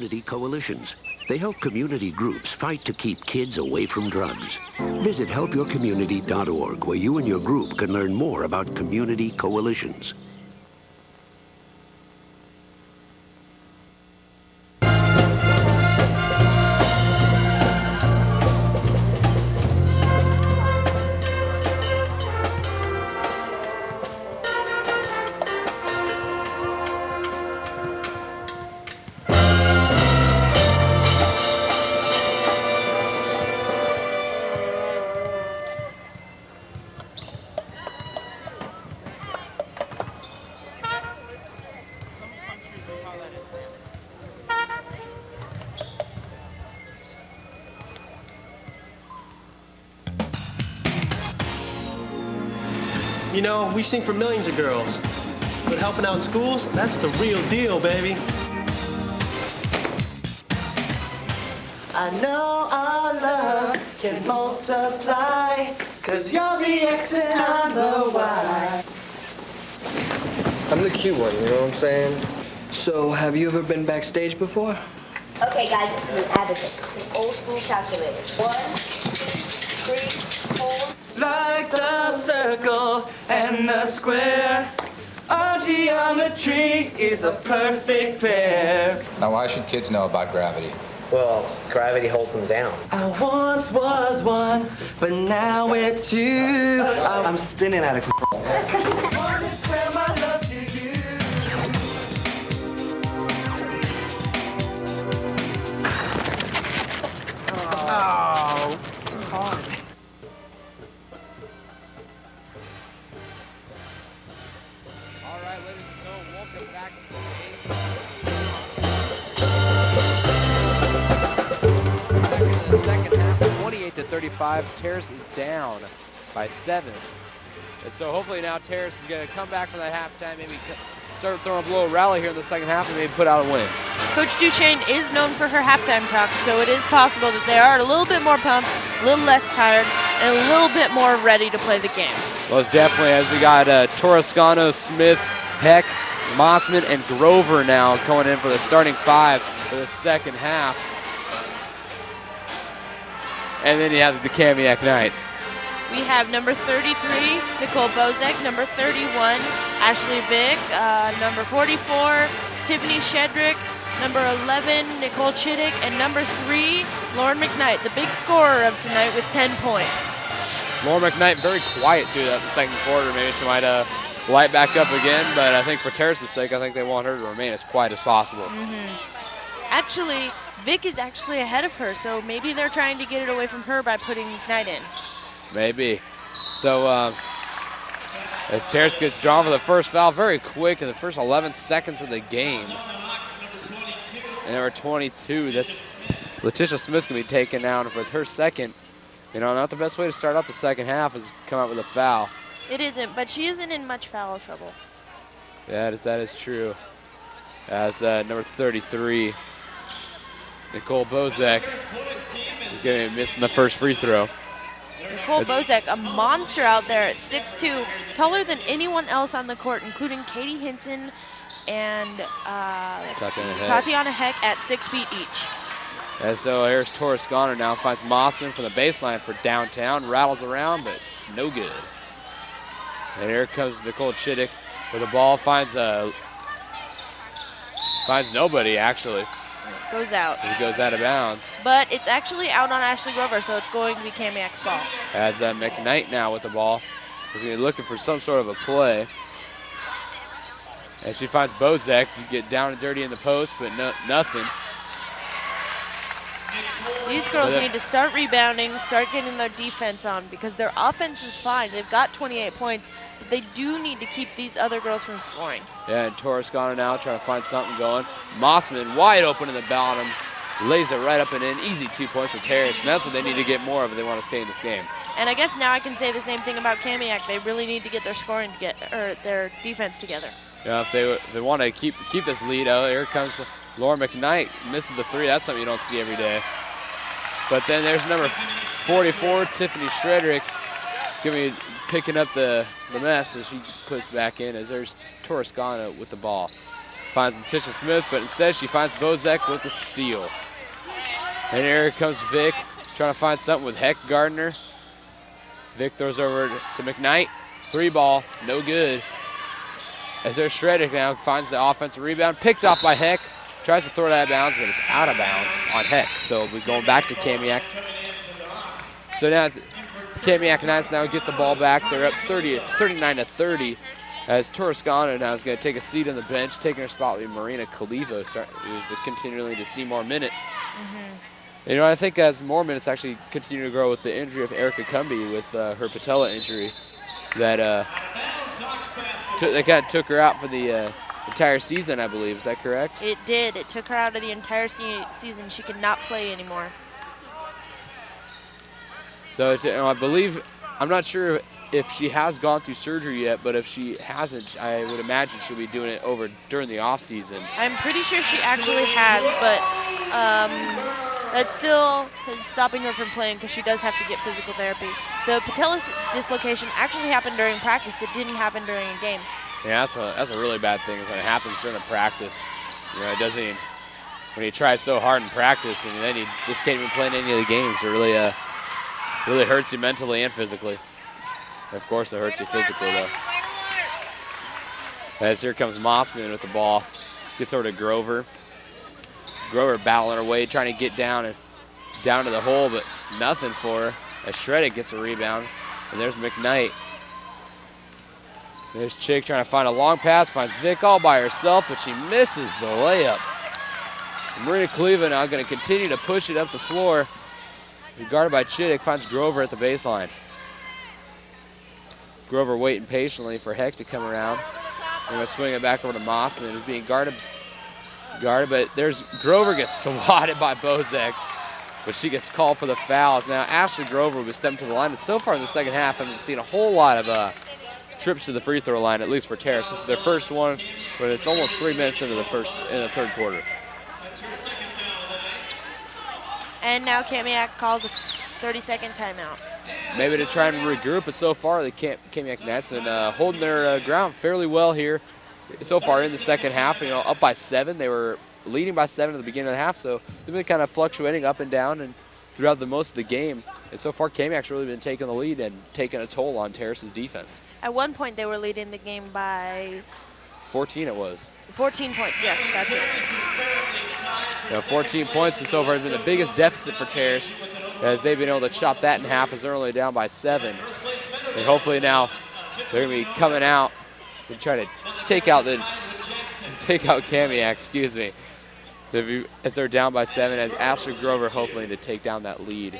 Speaker 7: community coalitions. They help community groups fight to keep kids away from drugs. Visit helpyourcommunity.org, where you and your group can learn more about community coalitions.
Speaker 8: You know, we sing for millions of girls, but helping out in schools, that's the real deal, baby. I know our love can multiply, 'cause you're the X and I'm the Y.
Speaker 9: I'm the cute one, you know what I'm saying?
Speaker 10: So, have you ever been backstage before?
Speaker 6: Okay, guys, this is an abacus. An old school calculator. 1, 2, 3, 4.
Speaker 8: Like the circle and the square, our geometry is a perfect pair.
Speaker 11: Now, why should kids know about gravity?
Speaker 9: Well, gravity holds them down.
Speaker 8: I once was one, but now we're two. I'm spinning out of control.
Speaker 10: Oh, God.
Speaker 2: All right, ladies and gentlemen, welcome back to the game. Back into the second half, 28-35. Terrace is down by 7. And so hopefully now Terrace is going to come back from that halftime, maybe start throwing a little rally here in the second half and maybe put out a win.
Speaker 3: Coach Duchesne is known for her halftime talk, so it is possible that they are a little bit more pumped, a little less tired, and a little bit more ready to play the game.
Speaker 2: Most definitely, as we got Torrescano, Smith, Heck, Mossman, and Grover now going in for the starting 5 for the second half. And then you have the Kamiak Knights.
Speaker 3: We have number 33, Nicole Bozek, number 31, Ashley Vick, number 44, Tiffany Shedrick, number 11, Nicole Chittick, and number 3, Lauren McKnight, the big scorer of tonight with 10 points.
Speaker 2: Lauren McKnight very quiet through that second quarter. Maybe she might light back up again, but I think for Terrace's sake, I think they want her to remain as quiet as possible.
Speaker 3: Actually, Vic is actually ahead of her, so maybe they're trying to get it away from her by putting McKnight in.
Speaker 2: Maybe. So as Terrace gets drawn for the first foul very quick in the first 11 seconds of the game. And number 22, that's Letitia Smith's going to be taken down with her second. You know, not the best way to start out the second half is come out with a foul.
Speaker 3: It isn't, but she isn't in much foul trouble.
Speaker 2: Yeah, that is true. As number 33, Nicole Bozek, is going to be missing the first free throw.
Speaker 3: Nicole Bozek, a monster out there at 6'2", taller than anyone else on the court, including Katie Hinson and Tatiana Heck at 6 feet each.
Speaker 2: And so here's Torrescano now, finds Mossman from the baseline for downtown, rattles around, but no good. And here comes Nicole Chittick with the ball, finds nobody actually.
Speaker 3: Goes out.
Speaker 2: He goes out of bounds.
Speaker 3: But it's actually out on Ashley Grover, so it's going to be Kamiak's ball.
Speaker 2: As McKnight now with the ball. He's going to be looking for some sort of a play. And she finds Bozek. You get down and dirty in the post, but nothing.
Speaker 3: These girls need to start rebounding, start getting their defense on, because their offense is fine. They've got 28 points, but they do need to keep these other girls from scoring.
Speaker 2: Yeah, and Torrescano now trying to find something going. Mossman wide open in the bottom, lays it right up and in. Easy 2 points for Terrace, and that's what they need to get more of if they want to stay in this game.
Speaker 3: And I guess now I can say the same thing about Kamiak. They really need to get their scoring their defense together.
Speaker 2: Yeah, if they want to keep this lead out, here comes Laura McKnight, misses the 3. That's something you don't see every day. But then there's number 44, Tiffany Shredrick, picking up the mess as she puts back in, as there's Torrescano with the ball. finds Letitia Smith, but instead she finds Bozek with the steal. And here comes Vic, trying to find something with Heck Gardner. Vic throws over to McKnight. 3-ball, no good. As there's Shreddick now, finds the offensive rebound, picked off by Heck. Tries to throw it out of bounds, but it's out of bounds on Heck. So we're going back to Kamiak. So now Kamiak Knights now get the ball back. They're up 39-30. As Torrescano now is going to take a seat on the bench, taking her spot with Marina Kalivo, who's continually to see more minutes. You know, I think as more minutes actually continue to grow with the injury of Erica Cumby with her patella injury, that they kind of took her out for the entire season, I believe. Is that correct?
Speaker 3: It did. It took her out of the entire season. She could not play anymore.
Speaker 2: So I believe, I'm not sure if she has gone through surgery yet, but if she hasn't, I would imagine she'll be doing it over during the off season.
Speaker 3: I'm pretty sure she actually has, but that still is stopping her from playing because she does have to get physical therapy. The patella dislocation actually happened during practice. It didn't happen during a game.
Speaker 2: Yeah, that's a really bad thing when it happens during a practice. You know, it doesn't even, when he tries so hard in practice and then he just can't even play in any of the games. It really hurts you mentally and physically. Of course, it hurts you physically, though. As here comes Mossman with the ball. Gets over to Grover. Grover battling her way, trying to get down to the hole, but nothing for her. As Shreddick gets a rebound. And there's McKnight. There's Chick trying to find a long pass. Finds Vic all by herself, but she misses the layup. And Marina Cleveland now going to continue to push it up the floor. Guarded by Chittick, finds Grover at the baseline. Grover waiting patiently for Heck to come around. They're going to swing it back over to Mossman, who's being guarded, but there's Grover gets swatted by Bozek, but she gets called for the fouls. Now Ashley Grover will be stepping to the line, and so far in the second half, I haven't seen a whole lot of trips to the free throw line, at least for Terrace. This is their first one, but it's almost 3 minutes into the third quarter.
Speaker 3: And now Kamiak calls a 30-second timeout.
Speaker 2: Maybe to try and regroup, but so far the Kamiak Nets been holding their ground fairly well here. So far in the second half, you know, up by 7. They were leading by 7 at the beginning of the half, so they've been kind of fluctuating up and down and throughout the most of the game. And so far, Kamiak's really been taking the lead and taking a toll on Terrace's defense.
Speaker 3: At one point, they were leading the game by
Speaker 2: 14 it was.
Speaker 3: 14 points, yes, that's it.
Speaker 2: You know, 14 points and so far has been the biggest deficit for Terrace, as they've been able to chop that in half as they're only down by 7. And hopefully now they're going to be coming out and try to take out Kamiak, excuse me, as they're down by 7, as Ashley Grover hopefully to take down that lead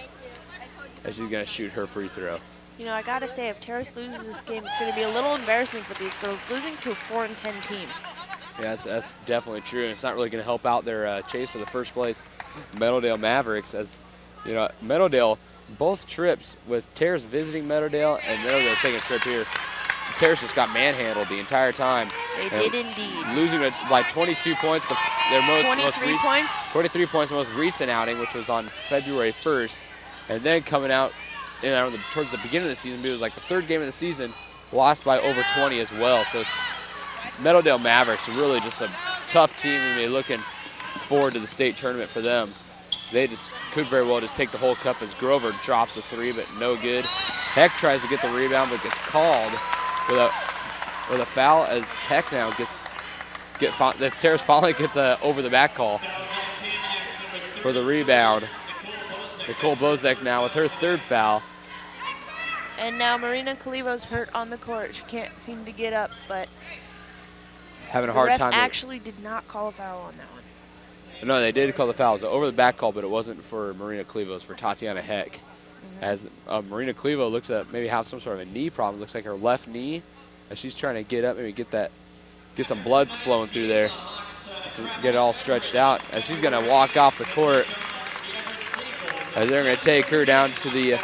Speaker 2: as she's going to shoot her free throw.
Speaker 3: You know, I got to say, if Terrace loses this game, it's going to be a little embarrassing for these girls, losing to a 4-10 team.
Speaker 2: Yeah, that's definitely true, and it's not really going to help out their chase for the first place Meadowdale Mavericks, as you know, Meadowdale, both trips with Terrace visiting Meadowdale and Meadowdale taking a trip here, Terrace just got manhandled the entire time.
Speaker 3: They did indeed.
Speaker 2: Losing by 22 points, their most
Speaker 3: 23 points?
Speaker 2: 23 points, the most recent outing, which was on February 1st, and then coming out, you know, towards the beginning of the season, it was like the third game of the season, lost by over 20 as well. So it's Meadowdale Mavericks are really just a tough team, and they're looking forward to the state tournament for them. They just could very well just take the whole cup as Grover drops the 3, but no good. Heck tries to get the rebound, but gets called with a foul as Heck now as Terrace finally gets a over the back call for the rebound. Nicole Bozek now with her 3rd foul.
Speaker 3: And now Marina Kalivo's hurt on the court. She can't seem to get up, but
Speaker 2: having a hard time.
Speaker 3: The ref actually did not call a foul on that one.
Speaker 2: No, they did call the foul. It was an over the back call, but it wasn't for Marina Clevo. It was for Tatiana Heck. As Marina Clevo looks to maybe have some sort of a knee problem. Looks like her left knee, as she's trying to get up, maybe get some blood flowing through there, to get it all stretched out. As she's going to walk off the court, as they're going to take her down to the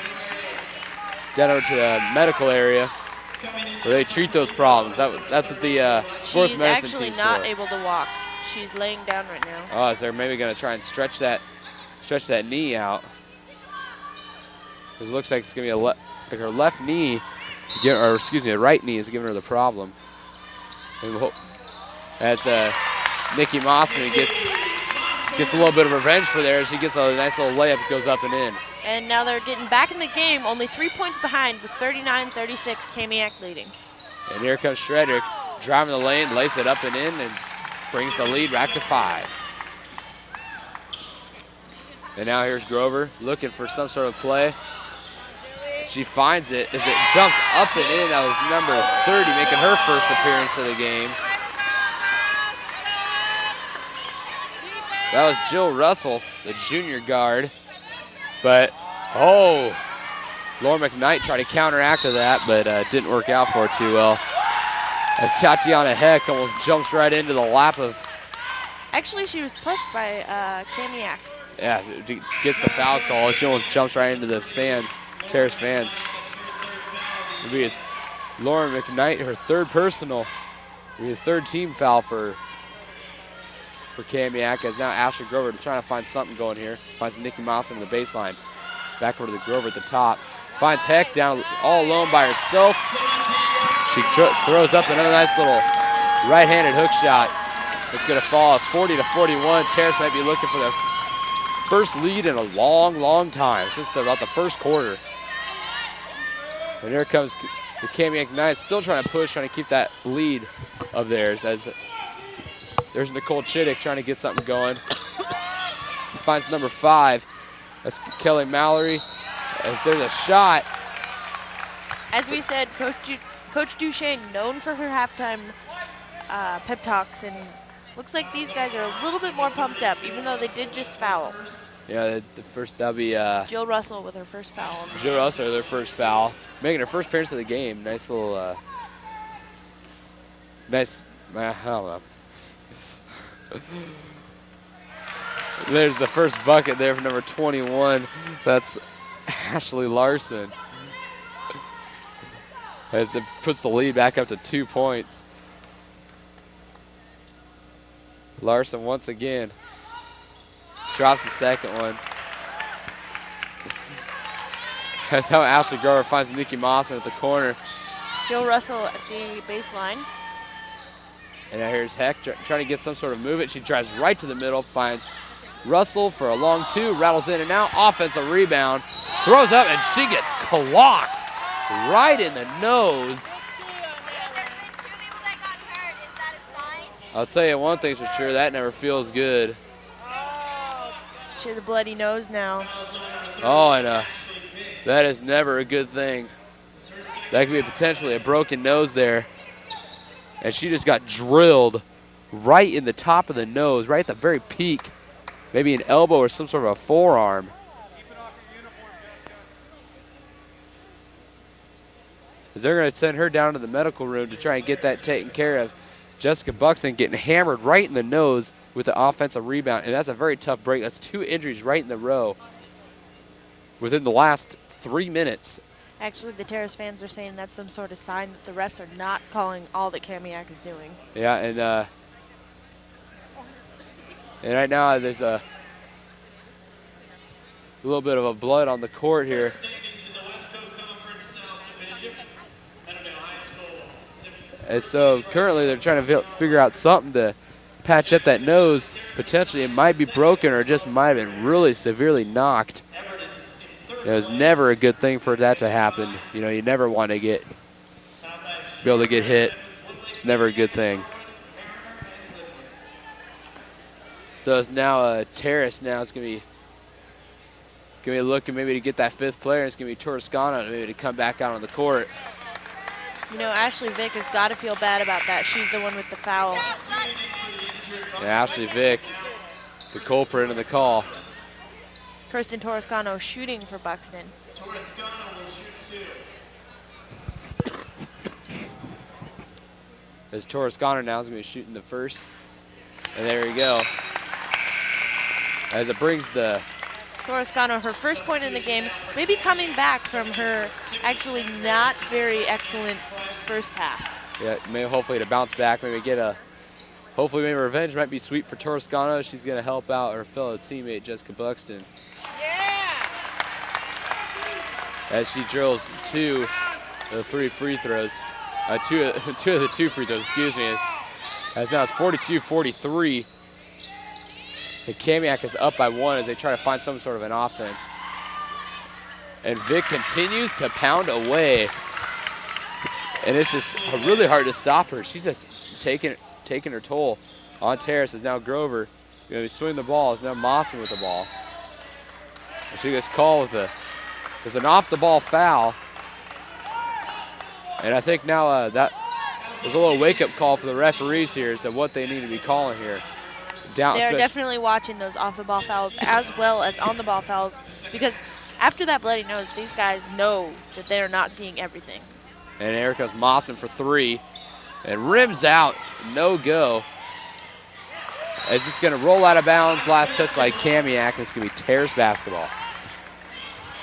Speaker 2: medical area where they treat those problems. That's what the sports medicine team's for.
Speaker 3: She's actually not able to walk. She's laying down right now.
Speaker 2: Oh, so they're maybe going to try and stretch that knee out. It looks like it's going to be like her left knee, her right knee is giving her the problem. And as Nikki Mossman gets a little bit of revenge for there. She gets a nice little layup, goes up and in.
Speaker 3: And now they're getting back in the game, only 3 points behind with 39-36, Kamiak leading.
Speaker 2: And here comes Shredrick, driving the lane, lays it up and in, and brings the lead back to 5. And now here's Grover looking for some sort of play. She finds it as it jumps up and in. That was number 30, making her first appearance of the game. That was Jill Russell, the junior guard. But, oh, Lauren McKnight tried to counteract to that, but didn't work out for her too well. As Tatiana Heck almost jumps right into the lap of...
Speaker 3: Actually, she was pushed by Kamiak.
Speaker 2: Yeah, gets the foul call. She almost jumps right into the fans, Terrace fans. It'll be Lauren McKnight, her third personal. It'll be a third team foul for Kamiak, as now Ashley Grover trying to find something going here. Finds Nikki Mossman in the baseline. Back over to Grover at the top. Finds Heck down all alone by herself. She throws up another nice little right-handed hook shot. It's going to fall at 40-41. Terrace might be looking for the first lead in a long, long time, since about the first quarter. And here comes the Kamiak Knights, still trying to push, trying to keep that lead of theirs, as there's Nicole Chittick trying to get something going. Finds number 5. That's Kelly Mallory. As there's a shot.
Speaker 3: As we said, Coach Duchesne, known for her halftime pep talks, and looks like these guys are a little bit more pumped up, even though they did just foul.
Speaker 2: Yeah, the first, that'll be
Speaker 3: Jill Russell with her first foul.
Speaker 2: Jill Russell, their first foul. Making her first appearance of the game. Nice little, nice, I don't know. There's the first bucket there for number 21. That's Ashley Larson. As it puts the lead back up to 2 points. Larson once again drops the second one. That's how Ashley Grover finds Nikki Mossman at the corner.
Speaker 3: Jill Russell at the baseline.
Speaker 2: And now here's Heck trying to get some sort of movement. She drives right to the middle, finds Russell for a long 2, rattles in and out, offensive rebound, throws up, and she gets clocked right in the nose. I'll tell you one thing's for sure, that never feels good.
Speaker 3: She has a bloody nose now.
Speaker 2: Oh, and that is never a good thing. That could be potentially a broken nose there. And she just got drilled right in the top of the nose, right at the very peak. Maybe an elbow or some sort of a forearm. Because they're going to send her down to the medical room to try and get that taken care of. Jessica Buxton getting hammered right in the nose with the offensive rebound, and that's a very tough break. That's 2 injuries right in the row within the last 3 minutes.
Speaker 3: Actually, the Terrace fans are saying that's some sort of sign that the refs are not calling all that Kamiak is doing.
Speaker 2: Yeah, and right now there's a little bit of a blood on the court here. And so currently they're trying to figure out something to patch up that nose. Potentially it might be broken or just might have been really severely knocked. It was never a good thing for that to happen. You know, you never want to be able to get hit. It's never a good thing. So it's now Terrace now. It's going to be looking maybe to get that 5th player. It's going to be Torrescano maybe to come back out on the court.
Speaker 3: You know, Ashley Vick has got to feel bad about that. She's the one with the foul.
Speaker 2: Yeah, Ashley Vick, the culprit in the call.
Speaker 3: Kirsten Torrescano shooting for Buxton.
Speaker 4: Torrescano will shoot 2.
Speaker 2: As Torrescano now is going to be shooting the first. And there you go. As it brings the...
Speaker 3: Torrescano, her first point in the game, maybe coming back from her actually not very excellent first half.
Speaker 2: Yeah, maybe hopefully to bounce back, maybe get a... Hopefully maybe revenge might be sweet for Torrescano. She's going to help out her fellow teammate, Jessica Buxton. As she drills 2 of the 3 free throws. Two of the 2 free throws, excuse me. As now it's 42-43. And Kamiak is up by 1 as they try to find some sort of an offense. And Vic continues to pound away. And it's just really hard to stop her. She's just taking her toll on Terrace. Is now Grover. Going to be swinging the ball. Is now Mossman with the ball. And she gets called with there's an off-the-ball foul. And I think now that there's a little wake-up call for the referees here as to what they need to be calling here.
Speaker 3: They're definitely watching those off-the-ball fouls as well as on-the-ball fouls, because after that bloody nose, these guys know that they are not seeing everything.
Speaker 2: And here comes Mossman for 3. And rims out, no go. As it's going to roll out of bounds, last touch by Kamiak, and it's going to be Terrace basketball.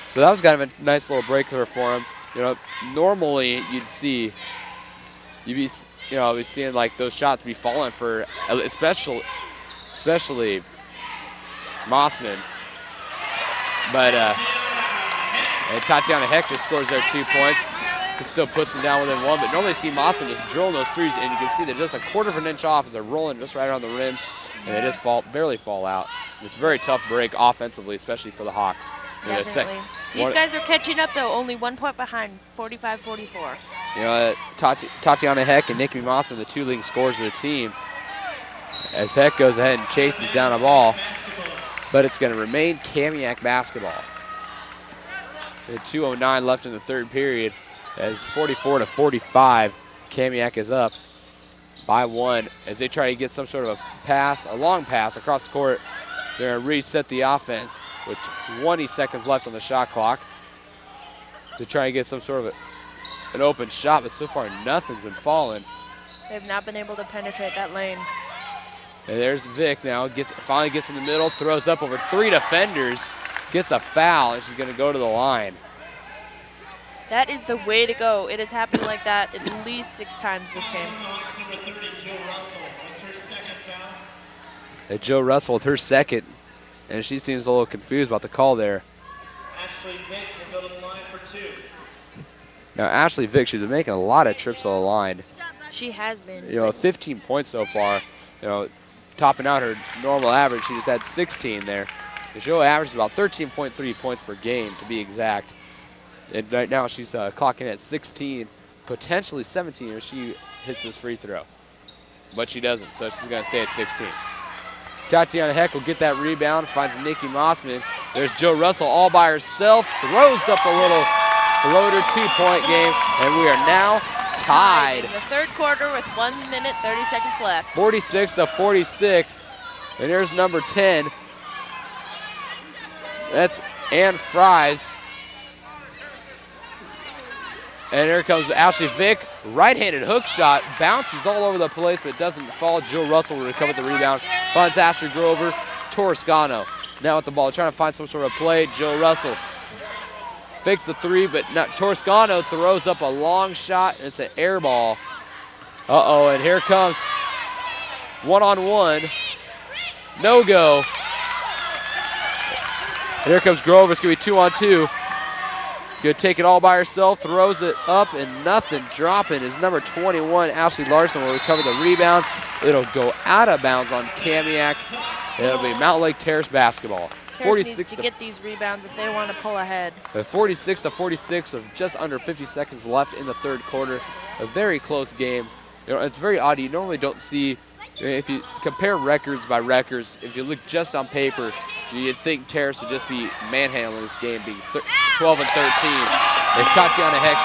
Speaker 2: So that was kind of a nice little breakthrough for him. You know, normally you'd be seeing like those shots be falling for, especially Mossman. But and Tatiana Heck just scores their 2 points. It still puts them down within 1, but normally you see Mossman just drilling those threes, and you can see they're just a quarter of an inch off as they're rolling just right around the rim, and they just barely fall out. It's a very tough break offensively, especially for the Hawks.
Speaker 3: Definitely. These guys are catching up, though, only 1 point behind, 45-44.
Speaker 2: You know, Tatiana Heck and Nikki Mossman, the 2 leading scorers of the team. As Heck goes ahead and chases down a ball, but it's going to remain Kamiak basketball. With 2:09 left in the third period, as 44-45, Kamiak is up by 1 as they try to get some sort of a long pass across the court. They're going to reset the offense with 20 seconds left on the shot clock to try and get some sort of an open shot, but so far nothing's been falling.
Speaker 3: They've not been able to penetrate that lane.
Speaker 2: And there's Vic now, finally gets in the middle, throws up over 3 defenders, gets a foul, and she's going to go to the line.
Speaker 3: That is the way to go. It has happened like that at least 6 times this game.
Speaker 2: And Joe Russell with her second, and she seems a little confused about the call there.
Speaker 4: Ashley Vick will go to the line for 2.
Speaker 2: Now Ashley Vick, she's been making a lot of trips to the line.
Speaker 3: She has been.
Speaker 2: You know, 15 points so far. You know, topping out her normal average, she just had 16 there. The show averages about 13.3 points per game, to be exact. And right now she's clocking at 16, potentially 17 if she hits this free throw. But she doesn't, so she's going to stay at 16. Tatiana Heck will get that rebound, finds Nikki Mossman. There's Joe Russell all by herself, throws up a little floater 2-point game, and we are now tied.
Speaker 3: In the third quarter with 1 minute, 30 seconds left.
Speaker 2: 46-46, and there's number 10. That's Ann Fries. And here comes Ashley Vick, right-handed hook shot, bounces all over the place, but doesn't fall. Joe Russell will recover the rebound, finds Ashley Grover. Torrescano now with the ball, trying to find some sort of play. Joe Russell fakes the 3, but not. Torrescano throws up a long shot, and it's an air ball. Uh-oh, and here comes one-on-one. No go. And here comes Grover. It's going to be 2-on-2. Going to take it all by herself, throws it up, and nothing dropping is number 21, Ashley Larson will recover the rebound. It'll go out of bounds on Kamiak. It'll be Mountlake Terrace basketball.
Speaker 3: Terrace needs to get these rebounds if they want to pull ahead.
Speaker 2: 46-46 with just under 50 seconds left in the third quarter. A very close game. You know, it's very odd. You normally don't see, if you compare records by records, if you look just on paper, you'd think Terrace would just be manhandling this game, being 12-13. As Tatiana Heck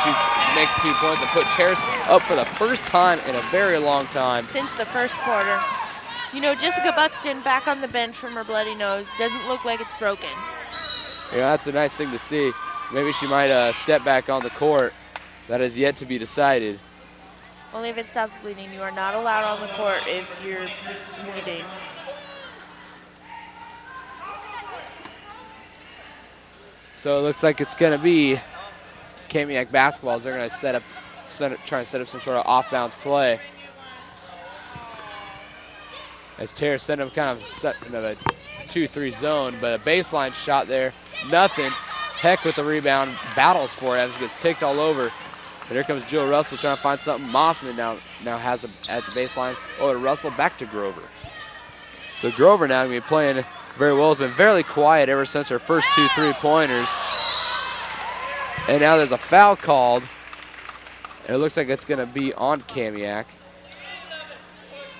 Speaker 2: makes 2 points and put Terrace up for the first time in a very long time.
Speaker 3: Since the first quarter. You know, Jessica Buxton back on the bench from her bloody nose. Doesn't look like it's broken.
Speaker 2: Yeah, that's a nice thing to see. Maybe she might step back on the court. That is yet to be decided.
Speaker 3: Only if it stops bleeding. You are not allowed on the court if you're bleeding.
Speaker 2: So it looks like it's going to be Kamiak basketball as they're going to try and set up some sort of off-bounds play. As Terrace sent him kind of set in a 2-3 zone, but a baseline shot there, nothing. Heck with the rebound, battles for it as it gets picked all over. And here comes Jill Russell trying to find something. Mossman now has at the baseline. Oh, to Russell, back to Grover. So Grover now going to be playing very well. Has been very quiet ever since her first 2 3-pointers. And now there's a foul called. And it looks like it's going to be on Kamiak.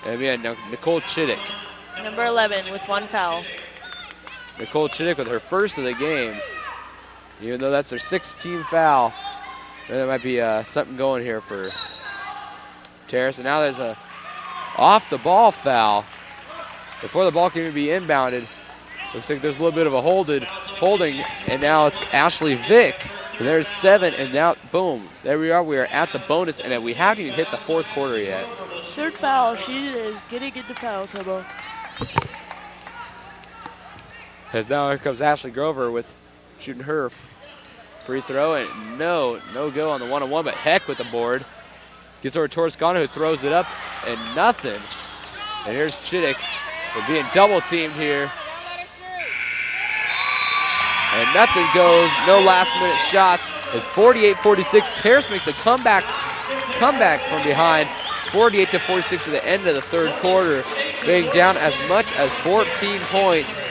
Speaker 2: And we had Nicole Chittick.
Speaker 3: Number 11 with 1 foul.
Speaker 2: Nicole Chittick with her first of the game. Even though that's her 6th team foul, there might be something going here for Terrace. And now there's a off-the-ball foul. Before the ball can even be inbounded, looks like there's a little bit of a holding, and now it's Ashley Vick. And there's 7, and now, boom, there we are. We are at the bonus, and we haven't even hit the 4th quarter yet.
Speaker 3: 3rd foul. She is getting into foul trouble.
Speaker 2: As now here comes Ashley Grover with shooting her free throw, and no go on the 1-on-1, but Heck with the board. Gets over to Toscano, who throws it up, and nothing. And here's Chittick. We're being double teamed here. And nothing goes, no last minute shots. It's 48-46. Terrace makes the comeback from behind. 48-46 at the end of the 3rd quarter. Being down as much as 14 points.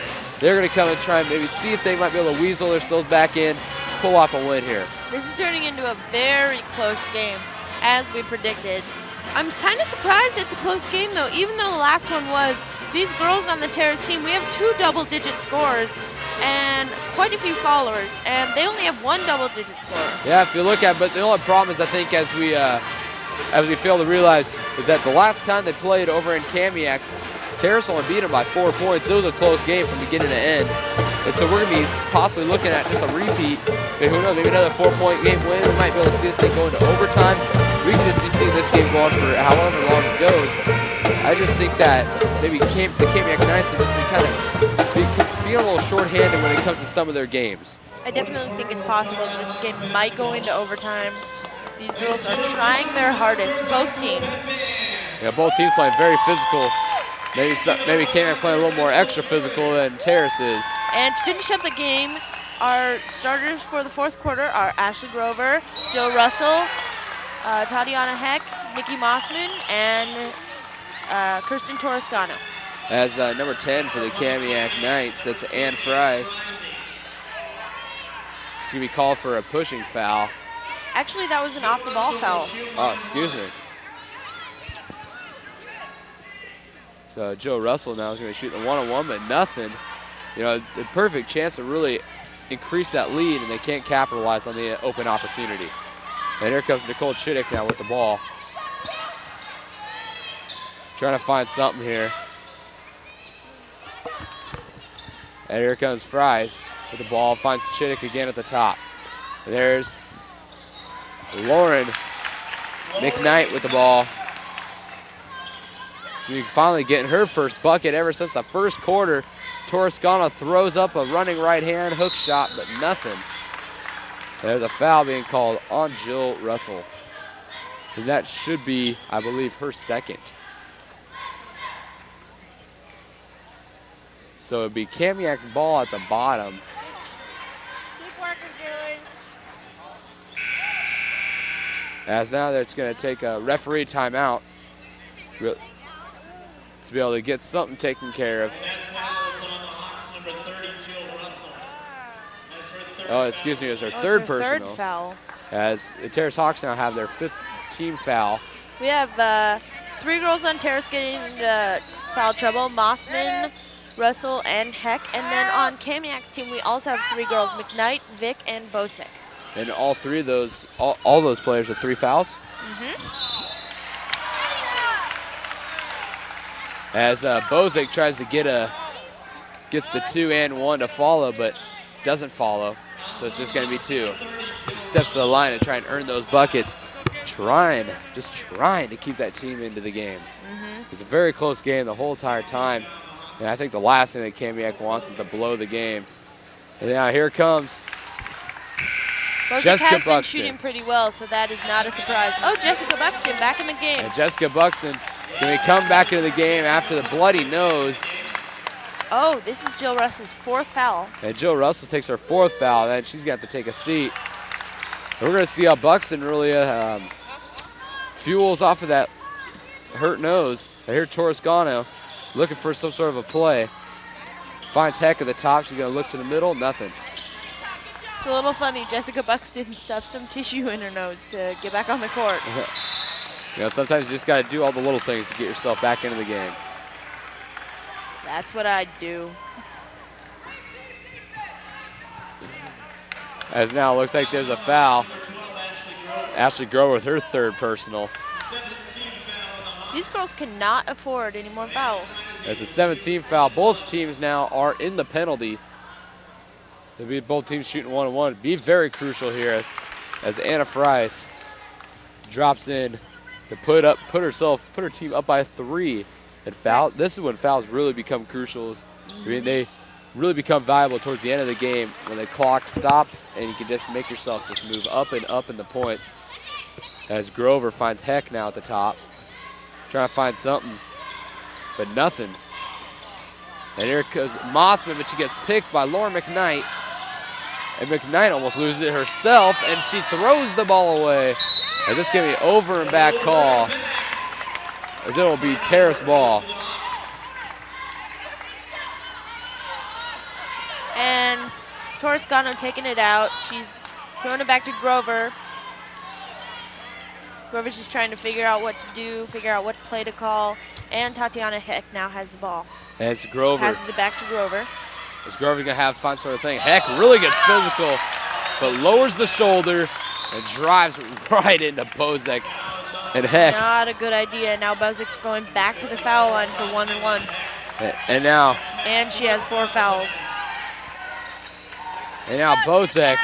Speaker 2: They're going to come and try and maybe see if they might be able to weasel themselves back in, pull off a win here.
Speaker 3: This is turning into a very close game, as we predicted. I'm kind of surprised it's a close game, though, even though the last one was. These girls on the Terrace team, we have 2 double-digit scores and quite a few followers, and they only have 1 double-digit score.
Speaker 2: Yeah, if you look at it, but the only problem is I think as we fail to realize is that the last time they played over in Kamiak, Terrace only beat them by 4 points. It was a close game from beginning to end. And so we're going to be possibly looking at just a repeat. But who knows, maybe another 4-point game win. We might be able to see this thing go into overtime. We could just be seeing this game go on for however long it goes. I just think that maybe the Kamiak Knights have just been kind of being a little shorthanded when it comes to some of their games.
Speaker 3: I definitely think it's possible that this game might go into overtime. These girls are trying their hardest, both teams.
Speaker 2: Yeah, both teams playing very physical. Maybe Kamiak playing a little more extra physical than Terrace is.
Speaker 3: And to finish up the game, our starters for the 4th quarter are Ashley Grover, Jill Russell, Tatiana Heck, Nikki Mossman, and Kirsten Torrescano.
Speaker 2: As number 10 for the Kamiak Knights, that's Ann Fries. She's going to be called for a pushing foul.
Speaker 3: Actually, that was an off-the-ball foul.
Speaker 2: Oh, excuse me. So Joe Russell now is going to shoot the 1-on-1, but nothing. You know, the perfect chance to really increase that lead, and they can't capitalize on the open opportunity. And here comes Nicole Chittick now with the ball. Trying to find something here. And here comes Fries with the ball, finds Chittick again at the top. And there's Lauren McKnight with the ball. She's finally getting her first bucket ever since the 1st quarter. Torrescano throws up a running right hand hook shot, but nothing. There's a foul being called on Jill Russell. And that should be, I believe, her 2nd. So it'd be Kamiak's ball at the bottom.
Speaker 3: Keep working, Julie.
Speaker 2: As now it's going to take a referee timeout to be able to get something taken care of. Oh, excuse me, it was her third personal.
Speaker 3: 3rd foul.
Speaker 2: As the Terrace Hawks now have their 5th team foul.
Speaker 3: We have 3 girls on Terrace getting into foul trouble, Mossman, Russell, and Heck. And then on Kamiak's team, we also have 3 girls, McKnight, Vick, and Bosick.
Speaker 2: And all 3 of those, all those players with 3 fouls. As Bosick tries to gets the 2 and 1 to follow, but doesn't follow. So it's just going to be 2. She steps to the line and try and earn those buckets. Just trying to keep that team into the game. It's a very close game the whole entire time. And I think the last thing that Kamiak wants is to blow the game. And now here comes
Speaker 3: Bosick
Speaker 2: Jessica
Speaker 3: has been
Speaker 2: Buxton.
Speaker 3: shooting pretty well, so that is not a surprise. Oh, Jessica Buxton back in the game.
Speaker 2: And Jessica Buxton going to come back into the game after the bloody nose.
Speaker 3: Oh, this is Jill Russell's 4th foul.
Speaker 2: And Jill Russell takes her 4th foul, and she's got to take a seat. We're going to see how Buxton really fuels off of that hurt nose. I hear Torrescano looking for some sort of a play. Finds Heck at the top. She's going to look to the middle. Nothing.
Speaker 3: It's a little funny. Jessica Buxton stuffed some tissue in her nose to get back on the court.
Speaker 2: You know, sometimes you just got to do all the little things to get yourself back into the game.
Speaker 3: That's what I'd do.
Speaker 2: As now it looks like there's a foul. Ashley Grover with her third personal.
Speaker 3: These girls cannot afford any more fouls.
Speaker 2: It's a 17 foul. Both teams now are in the penalty. They'll be both teams shooting 1-on-1. Be very crucial here as Anna Fries drops in to put her team up by 3 and foul. This is when fouls really become crucial. I mean, they really become valuable towards the end of the game when the clock stops and you can just make yourself just move up and up in the points. As Grover finds Heck now at the top, trying to find something, but nothing. And here goes Mossman, but she gets picked by Laura McKnight. And McKnight almost loses it herself, and she throws the ball away. And this is going to be over and back call, as it will be Terrace ball.
Speaker 3: And Torrescano taking it out. She's throwing it back to Grover. Grover's just trying to figure out what to do, figure out what play to call. And Tatiana Heck now has the ball.
Speaker 2: And it's Grover.
Speaker 3: Passes it back to Grover.
Speaker 2: Is Grover going to have fun sort of thing? Heck really gets physical, but lowers the shoulder and drives right into Bozek. And Heck.
Speaker 3: Not a good idea. Now Bozek's going back to the foul line for 1-and-1.
Speaker 2: And now.
Speaker 3: And she has 4 fouls.
Speaker 2: And now Bozek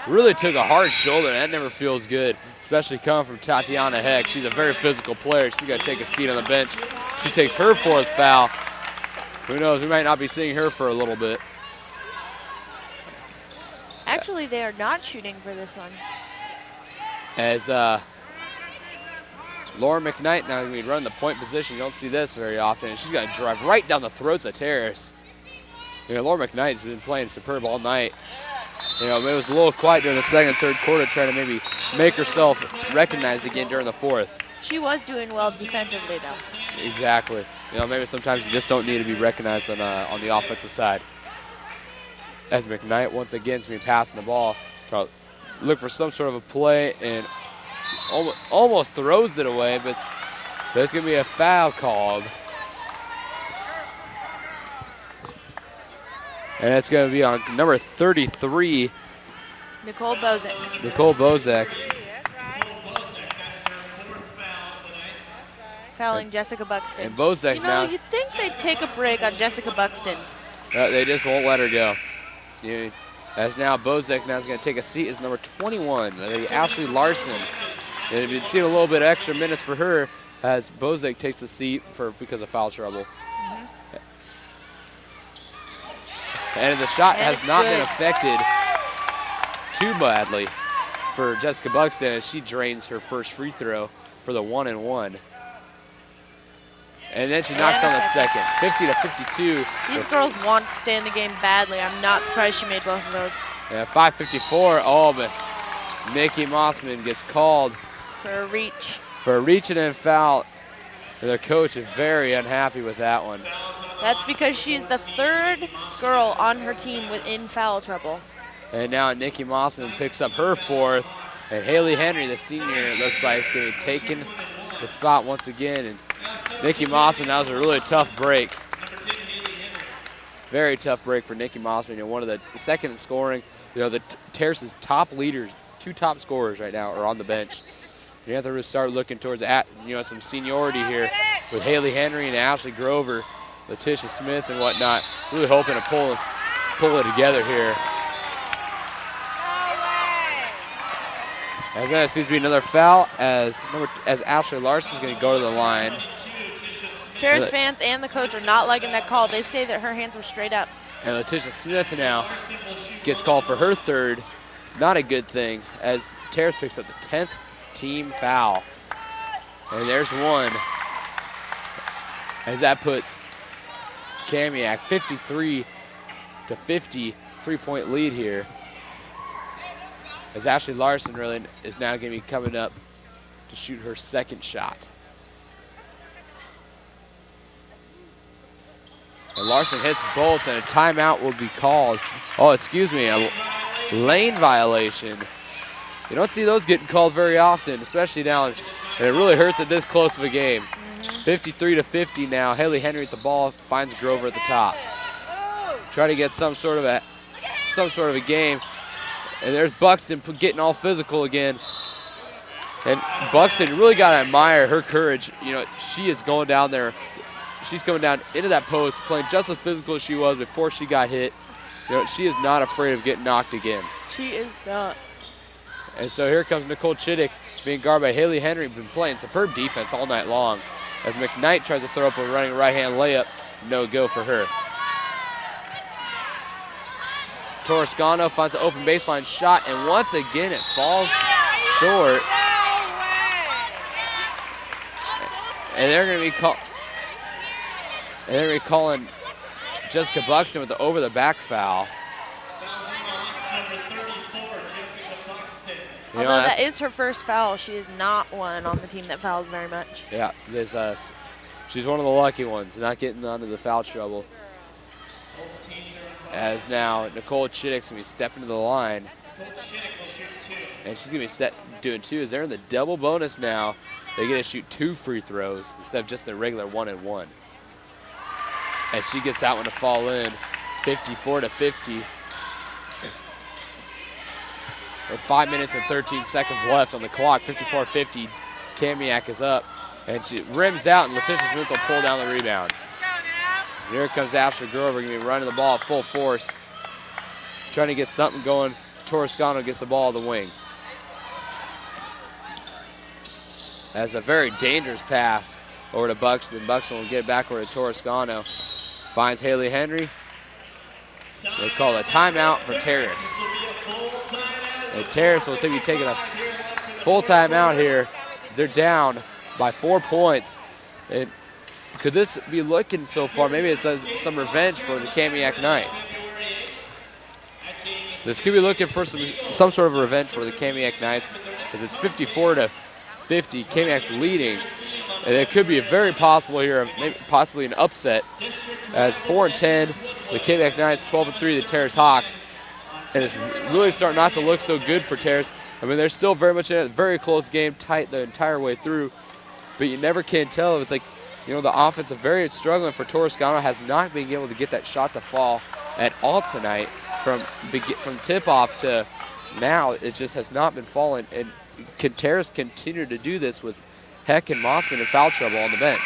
Speaker 2: really took a hard shoulder, and that never feels good, especially coming from Tatiana Heck. She's a very physical player. She's got to take a seat on the bench. She takes her 4th foul. Who knows, we might not be seeing her for a little bit.
Speaker 3: Actually, they are not shooting for this one.
Speaker 2: As Laura McKnight now going to run the point position. You don't see this very often, and she's going to drive right down the throats of Terrace. You know, Laura McKnight's been playing superb all night. You know, it was a little quiet during the second and third quarter, trying to maybe make herself recognized again during the 4th.
Speaker 3: She was doing well defensively, though.
Speaker 2: Exactly. You know, maybe sometimes you just don't need to be recognized on the offensive side. As McKnight once again is going to be passing the ball, try to look for some sort of a play and almost throws it away, but there's going to be a foul called. And it's going to be on number 33.
Speaker 3: Nicole Bozek.
Speaker 2: Nicole Bozek.
Speaker 3: Fouling Jessica Buxton.
Speaker 2: And Bozek now.
Speaker 3: You'd think they'd take a break on Jessica Buxton.
Speaker 2: They just won't let her go. As now Bozek now is going to take a seat as number 21. That'll be Ashley Larson. And you've seen a little bit of extra minutes for her as Bozek takes the seat because of foul trouble. And the shot has not been affected too badly for Jessica Buxton as she drains her first free throw for the 1-and-1. And then she knocks down the second, 50-52.
Speaker 3: These girls want to stay in the game badly. I'm not surprised she made both of those.
Speaker 2: Yeah, 5:54. Oh, but Nikki Mossman gets called
Speaker 3: for a reach.
Speaker 2: For a reach and a foul. Their coach is very unhappy with that one.
Speaker 3: That's because she's the 3rd girl on her team within foul trouble.
Speaker 2: And now Nikki Mossman picks up her 4th. And Haley Henry, the senior, it looks like is going to be taking the spot once again. And Nikki Mossman, that was a really tough break. Very tough break for Nikki Mossman. You know, one of the second in scoring. You know, the Terrace's top leaders, 2 top scorers right now are on the bench. You have to start looking towards some seniority here with Haley Henry and Ashley Grover, Letitia Smith and whatnot. Really hoping to pull it together here. As that seems to be another foul as Ashley Larson's going to go to the line.
Speaker 3: Terrace fans and the coach are not liking that call. They say that her hands were straight up.
Speaker 2: And Letitia Smith now gets called for her 3rd. Not a good thing as Terrace picks up the 10th team foul. And there's one. As that puts Kamiak 53-50, 3-point lead here. as Ashley Larson really is now going to be coming up to shoot her second shot. And Larson hits both, and a timeout will be called. Oh, excuse me, a lane violation. You don't see those getting called very often, especially now, and it really hurts at this close of a game. 53-50 now. Haley Henry at the ball, finds Grover at the top. Try to get some sort of a game. And there's Buxton getting all physical again. And Buxton really got to admire her courage. You know, she is going down there. She's going down into that post, playing just as physical as she was before she got hit. You know, she is not afraid of getting knocked again.
Speaker 3: She is not.
Speaker 2: And so here comes Nicole Chittick being guarded by Haley Henry, been playing superb defense all night long. As McKnight tries to throw up a running right-hand layup, no go for her. Torrescano finds an open baseline shot, and once again it falls short. And they're going to be calling Jessica Buxton with the over-the-back foul.
Speaker 3: Although that is her first foul, she is not one on the team that fouls very much.
Speaker 2: Yeah, she's one of the lucky ones, not getting onto the foul trouble. As now Nicole Chittick's going to be stepping to the line. And she's going to be doing two. As they're in the double bonus now, they get to shoot 2 free throws instead of just the regular 1-and-1. And she gets that one to fall in, 54-50. With 5 minutes and 13 seconds left on the clock, 54-50. Kamiak is up, and she rims out, and Letitia Smith will pull down the rebound. And here comes Ashley Grover, going to be running the ball at full force, trying to get something going. Torrescano gets the ball to the wing. That's a very dangerous pass over to Buxton. Buxton will get it back over to Torrescano. Finds Haley Henry. They call a timeout for Terrace. And Terrace will be taking a full timeout here. They're down by 4 points. And could this be looking so far? Maybe it's some revenge for the Kamiak Knights. This could be looking for some sort of revenge for the Kamiak Knights, because it's 54-50. Kamiak's leading, and it could be very possible here, maybe possibly an upset. As 4-10, the Kamiak Knights, 12-3, the Terrace Hawks, and it's really starting not to look so good for Terrace. I mean, they're still very much in a very close game, tight the entire way through, but you never can tell. It's like, you know, the offense is very struggling for Torrescano, has not been able to get that shot to fall at all tonight. From tip-off to now, it just has not been falling. And can Terrace continue to do this with Heck and Mossman in foul trouble on the bench?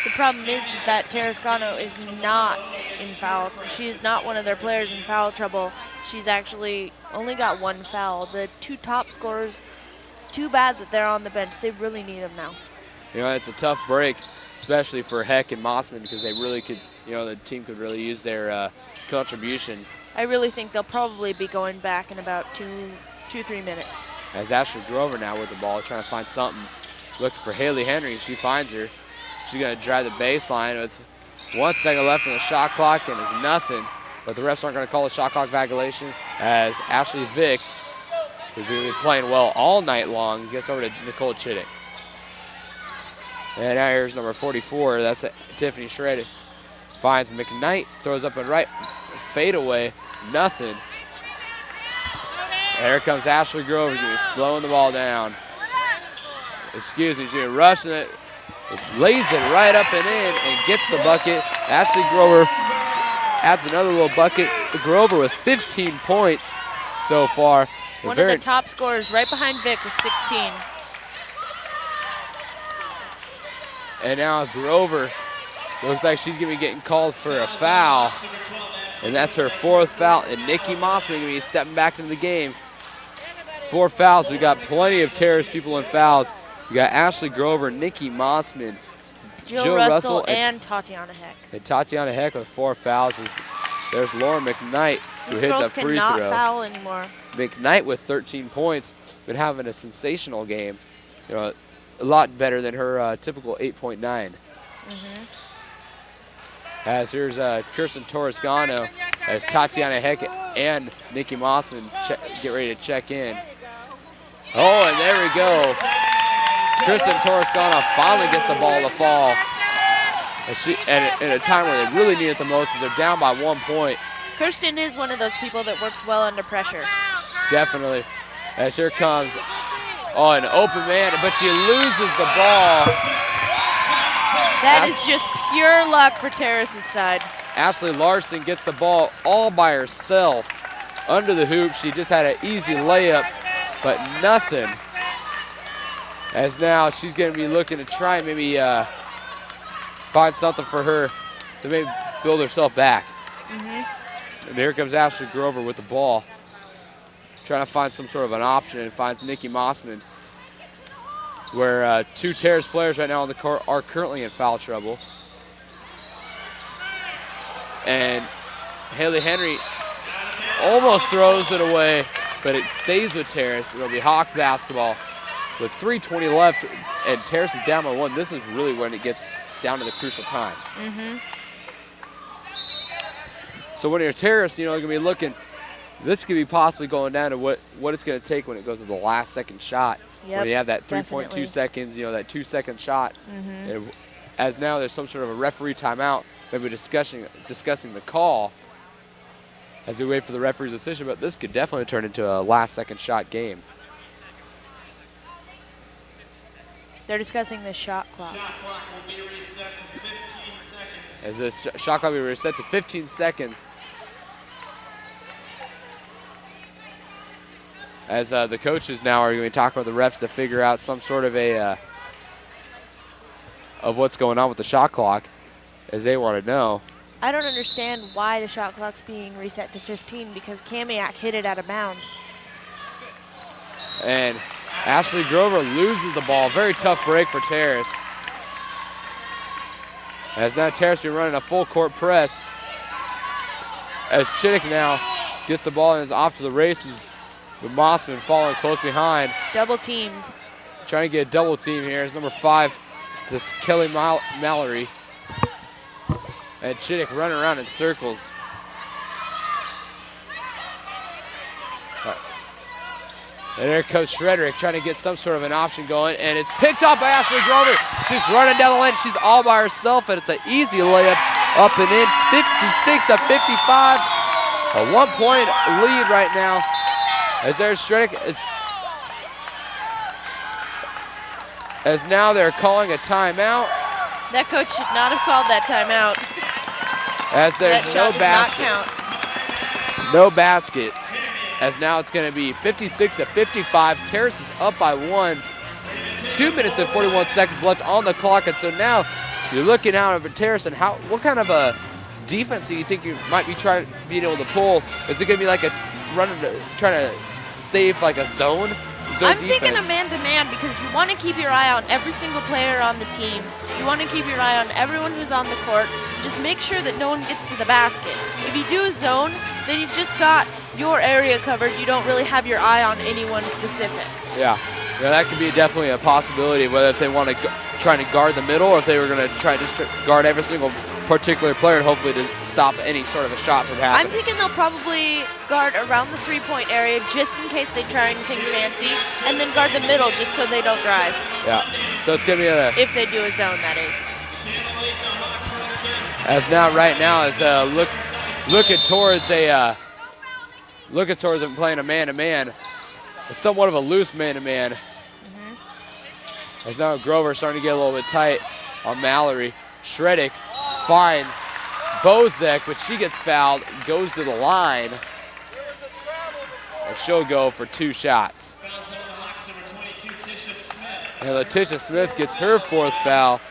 Speaker 3: The problem is that Torrescano is not in foul. She is not one of their players in foul trouble. She's actually only got 1 foul. The 2 top scorers, it's too bad that they're on the bench. They really need them now.
Speaker 2: You know, it's a tough break, especially for Heck and Mossman, because they really could, you know, the team could really use their contribution.
Speaker 3: I really think they'll probably be going back in about 2-3 minutes.
Speaker 2: As Ashley Grover now with the ball, trying to find something. Looking for Haley Henry. She finds her. She's going to drive the baseline with 1 second left on the shot clock, and it's nothing. But the refs aren't going to call a shot clock violation, as Ashley Vick, who's been playing well all night long, gets over to Nicole Chittick. And now here's number 44. That's Tiffany Schrader. Finds McKnight, throws up and right. Fade away, nothing. There comes Ashley Grover, slowing the ball down. Excuse me, she's rushing it. Lays it right up and in and gets the bucket. Ashley Grover adds another little bucket. Grover with 15 points so far.
Speaker 3: One of the top scorers right behind Vic with 16.
Speaker 2: And now Grover looks like she's going to be getting called for a foul. And that's her 4th foul. And Nikki Mossman going to be stepping back into the game. 4 fouls. We got plenty of Terrace people in fouls. We got Ashley Grover, Nikki Mossman,
Speaker 3: Jill Russell, and Tatiana Heck.
Speaker 2: And Tatiana Heck with 4 fouls. There's Laura McKnight, who hits a free throw.
Speaker 3: Cannot foul anymore.
Speaker 2: McKnight with 13 points, been having a sensational game. You know, a lot better than her typical 8.9. As here's Kirsten Torrescano, as Tatiana Heck and Nikki Mossman get ready to check in. Oh, and there we go. Kristen Torrescano finally gets the ball to fall. And in a time where they really need it the most, as they're down by 1 point.
Speaker 3: Kirsten is one of those people that works well under pressure.
Speaker 2: Definitely. As here comes, an open man, but she loses the ball.
Speaker 3: That is just pure luck for Terrace's side.
Speaker 2: Ashley Larson gets the ball all by herself under the hoop. She just had an easy layup, but nothing. As now she's going to be looking to try and maybe find something for her to maybe build herself back. And here comes Ashley Grover with the ball, trying to find some sort of an option, and finds Nikki Mossman, where 2 Terrace players right now on the court are currently in foul trouble. And Haley Henry almost throws it away, but it stays with Terrace. It'll be Hawks basketball with 3:20 left, and Terrace is down by 1. This is really when it gets down to the crucial time. So when you're Terrace, you're going to be looking, this could be possibly going down to what it's going to take when it goes to the last second shot.
Speaker 3: Yep,
Speaker 2: when you have that 3.2
Speaker 3: definitely.
Speaker 2: seconds, that 2-second shot. And as now there's some sort of a referee timeout, maybe discussing the call as we wait for the referee's decision, but this could definitely turn into a last second shot game.
Speaker 3: They're discussing the shot clock.
Speaker 4: Shot clock will be reset to 15 seconds.
Speaker 2: As this shot clock will be reset to 15 seconds. As the coaches now are going to talk about the refs to figure out some sort of of what's going on with the shot clock, as they want to know.
Speaker 3: I don't understand why the shot clock's being reset to 15 because Kamiak hit it out of bounds.
Speaker 2: And Ashley Grover loses the ball. Very tough break for Terrace. As now Terrace be running a full court press. As Chittick now gets the ball and is off to the races, with Mossman following close behind.
Speaker 3: Double teamed.
Speaker 2: Trying to get a double team here is number 5, this Kelly Mallory. And Chittick running around in circles. And there comes Shrederick trying to get some sort of an option going, and it's picked up by Ashley Grover. She's running down the lane. She's all by herself, and it's an easy layup up and in. 56-55. A 1-point lead right now. As there's Shrederick. As now they're calling a timeout.
Speaker 3: That coach should not have called that timeout.
Speaker 2: As there's
Speaker 3: That
Speaker 2: no
Speaker 3: shot does not
Speaker 2: basket.
Speaker 3: count.
Speaker 2: No basket. As now it's going to be 56-55. Terrace is up by 1. 2 minutes and 41 seconds left on the clock. And so now you're looking out over Terrace, and what kind of a defense do you think you might be being able to pull? Is it going to be like a runner trying to save like a zone
Speaker 3: I'm
Speaker 2: defense?
Speaker 3: thinking a man-to-man because you want to keep your eye on every single player on the team. You want to keep your eye on everyone who's on the court. Just make sure that no one gets to the basket. If you do a zone, then you've just got your area covered. You don't really have your eye on anyone specific.
Speaker 2: Yeah, that could be definitely a possibility, whether if they want to try to guard the middle or if they were going to try to just guard every single particular player and hopefully to stop any sort of a shot from happening.
Speaker 3: I'm thinking they'll probably guard around the three-point area just in case they try anything fancy, and then guard the middle just so they don't drive.
Speaker 2: Yeah, so it's going to be
Speaker 3: if they do a zone, that is.
Speaker 2: As now, right now, is looking towards them playing a man-to-man, somewhat of a loose man-to-man. As now Grover starting to get a little bit tight on Mallory. Shreddick finds Bozek, but she gets fouled, goes to the line. And she'll go for 2 shots. And Letitia Smith gets her 4th foul.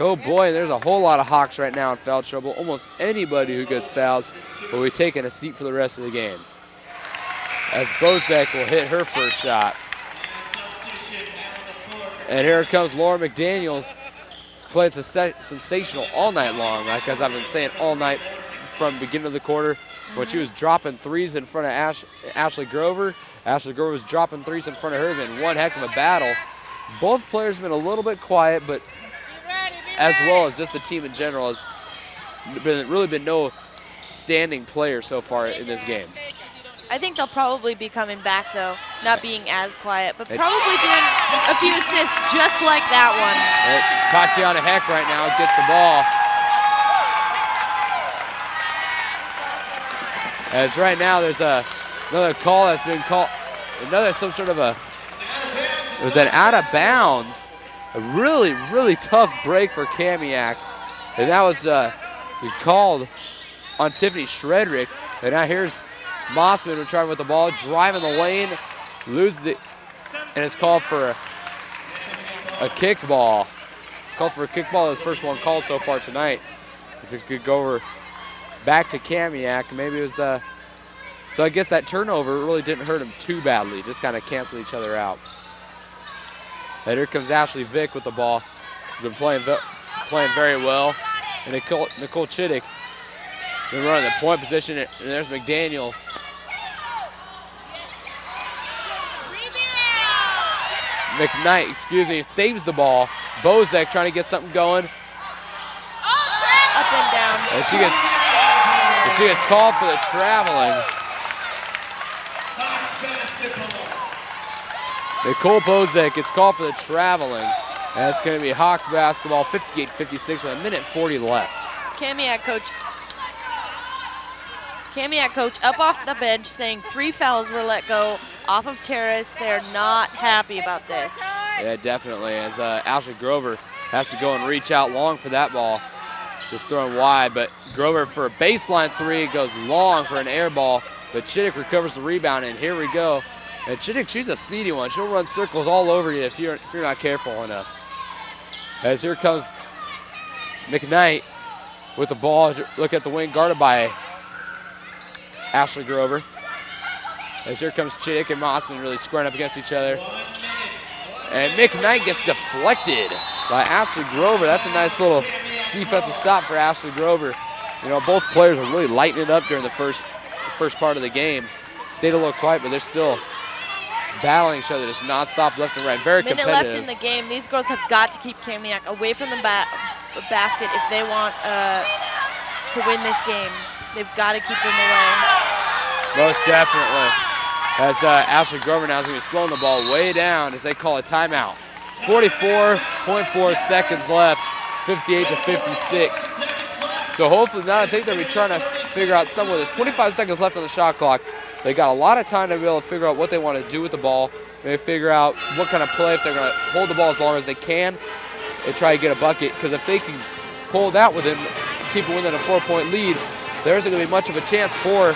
Speaker 2: Oh boy, there's a whole lot of Hawks right now in foul trouble. Almost anybody who gets fouls will be taking a seat for the rest of the game. As Bozek will hit her first shot. And here comes Laura McDaniels. Played sensational all night long, like as I've been saying all night from the beginning of the quarter. When she was dropping threes in front of Ashley Grover. Ashley Grover was dropping threes in front of her. Been one heck of a battle. Both players have been a little bit quiet, but as well as just the team in general, has really been no standing player so far in this game.
Speaker 3: I think they'll probably be coming back, though. not being as quiet, but probably doing a few assists just like that one.
Speaker 2: Tatiana Heck right now gets the ball. As right now there's another call that's been called, some sort of it was an out of bounds. A really, really tough break for Kamiak. And that was called on Tiffany Shredrick. And now here's Mossman returning with the ball, driving the lane, loses it, and it's called for a kickball. Called for a kickball, the first one called so far tonight. This could go over back to Kamiak. Maybe it was, so I guess that turnover really didn't hurt him too badly, just kind of canceled each other out. And here comes Ashley Vick with the ball. She's been playing very well. And Nicole Chittick been running the point position, and there's McDaniel. McKnight, saves the ball. Bozek trying to get something going.
Speaker 3: Up and down.
Speaker 2: And she gets called for the traveling. Nicole Bozek gets called for the traveling. And it's going to be Hawks basketball, 58-56 with a minute 40 left.
Speaker 3: Kamiak coach up off the bench saying 3 fouls were let go off of Terrace. They're not happy about this.
Speaker 2: Yeah, definitely, as Ashley Grover has to go and reach out long for that ball. Just throwing wide, but Grover for a baseline 3 goes long for an air ball, but Chittick recovers the rebound, and here we go. And Chittick, she's a speedy one. She'll run circles all over you if you're not careful enough. As here comes McKnight with the ball. Look at the wing, guarded by Ashley Grover. As here comes Chittick and Mossman really squaring up against each other. And McKnight gets deflected by Ashley Grover. That's a nice little defensive stop for Ashley Grover. You know, both players are really lighting it up during the first part of the game. Stayed a little quiet, but they're still battling each other, just nonstop left and right. Very
Speaker 3: competitive. Minute left in the game. These girls have got to keep Kamiak away from the basket if they want to win this game. They've got to keep them away.
Speaker 2: Most definitely. As Ashley Grover now is going to be slowing the ball way down as they call a timeout. 44.4 seconds left, 58-56. So hopefully now I think they'll be trying to figure out somewhere. There's 25 seconds left on the shot clock. They got a lot of time to be able to figure out what they want to do with the ball. Maybe figure out what kind of play, if they're going to hold the ball as long as they can and try to get a bucket. Because if they can hold out with him, keep it within a 4-point lead, there isn't going to be much of a chance for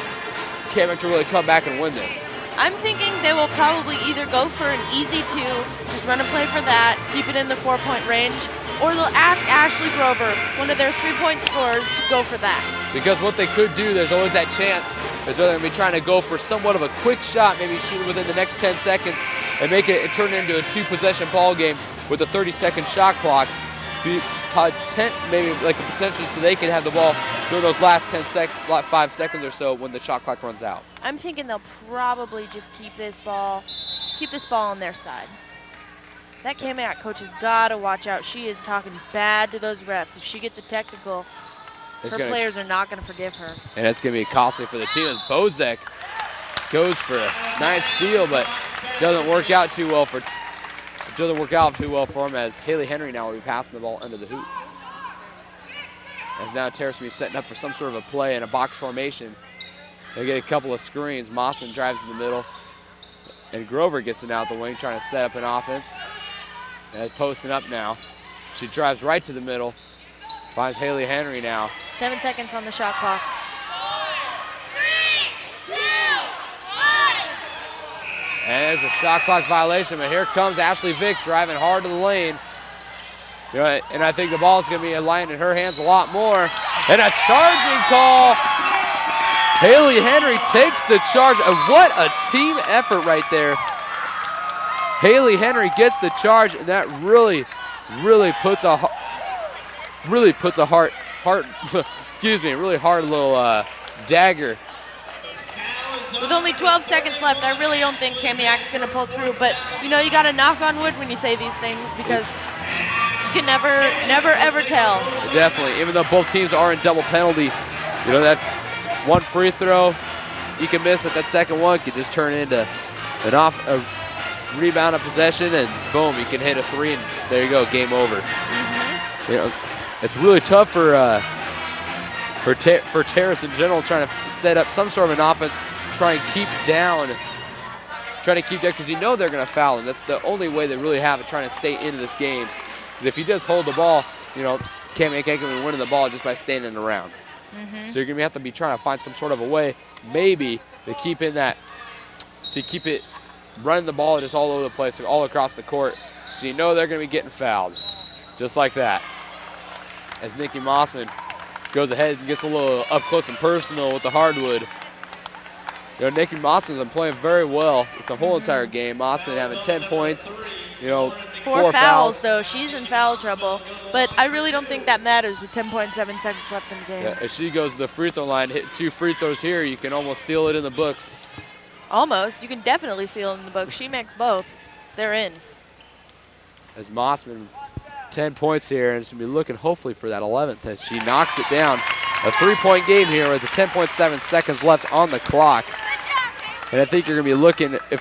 Speaker 2: Kamiak to really come back and win this.
Speaker 3: I'm thinking they will probably either go for an easy 2, just run a play for that, keep it in the 4-point range, or they'll ask Ashley Grover, one of their 3-point scorers, to go for that.
Speaker 2: Because what they could do, there's always that chance, is they're going to be trying to go for somewhat of a quick shot, maybe shoot it within the next 10 seconds, and make it turn it into a 2-possession ball game with a 30-second shot clock. Maybe like a potential so they can have the ball during those last 5 seconds or so when the shot clock runs out.
Speaker 3: I'm thinking they'll probably just keep this ball on their side. That Kamiak coach has got to watch out. She is talking bad to those refs. If she gets a technical, her players are not going to forgive her. And
Speaker 2: it's going to be costly for the team. Bozek goes for a nice steal, but doesn't work out too well for him as Haley Henry now will be passing the ball under the hoop. As now Terrace will be setting up for some sort of a play in a box formation. They get a couple of screens. Mossman drives in the middle. And Grover gets it out the wing, trying to set up an offense. And posting up now. She drives right to the middle. Finds Haley Henry now.
Speaker 3: 7 seconds on the shot clock.
Speaker 6: 3, 2, 1.
Speaker 2: And there's a shot clock violation, but here comes Ashley Vick driving hard to the lane. You know, and I think the ball is going to be lying in her hands a lot more. And a charging call. Haley Henry takes the charge. What a team effort right there. Haley Henry gets the charge, and that really puts a really hard little dagger.
Speaker 3: With only 12 seconds left, I really don't think Kamiak's going to pull through. But, you know, you got to knock on wood when you say these things because you can never, ever tell.
Speaker 2: Definitely. Even though both teams are in double penalty, you know, that one free throw you can miss it. That second one could just turn into a rebound of possession, and boom, you can hit a 3, and there you go, game over. You know, it's really tough for Terrace in general, trying to set up some sort of an offense, try and keep down, because you know they're going to foul him. That's the only way they really have it, trying to stay into this game. Because if he does hold the ball, you know, Kamiak ain't going to be winning the ball just by standing around. So you're going to have to be trying to find some sort of a way, maybe, to keep it running the ball just all over the place, all across the court. So you know they're going to be getting fouled, just like that. As Nikki Mossman goes ahead and gets a little up close and personal with the hardwood. You know, Nikki Mossman's been playing very well. It's the whole entire game. Mossman having 10 points, you know,
Speaker 3: 4 fouls, though. She's in foul trouble. But I really don't think that matters with 10.7 seconds left in the game.
Speaker 2: Yeah, as she goes to the free throw line, hit 2 free throws here, you can almost seal it in the books.
Speaker 3: Almost. You can definitely seal it in the books. She makes both. They're in.
Speaker 2: As Mossman, 10 points here, and she'll be looking hopefully for that 11th as she knocks it down. A 3-point game here with the 10.7 seconds left on the clock. And I think you're going to be looking, when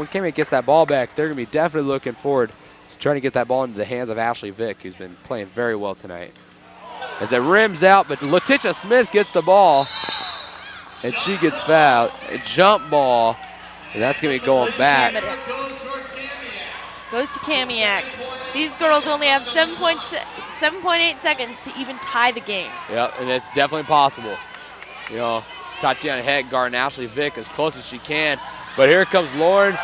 Speaker 2: Kamiak gets that ball back, they're going to be definitely looking forward to trying to get that ball into the hands of Ashley Vick, who's been playing very well tonight. As it rims out, but Letitia Smith gets the ball, and she gets fouled. A jump ball, and that's going to be going back.
Speaker 3: Goes to Kamiak. These girls only have 7.8 seconds to even tie the game.
Speaker 2: Yep, and it's definitely possible. You know, Tatiana Heck guarding Ashley Vick as close as she can. But here comes Lauren.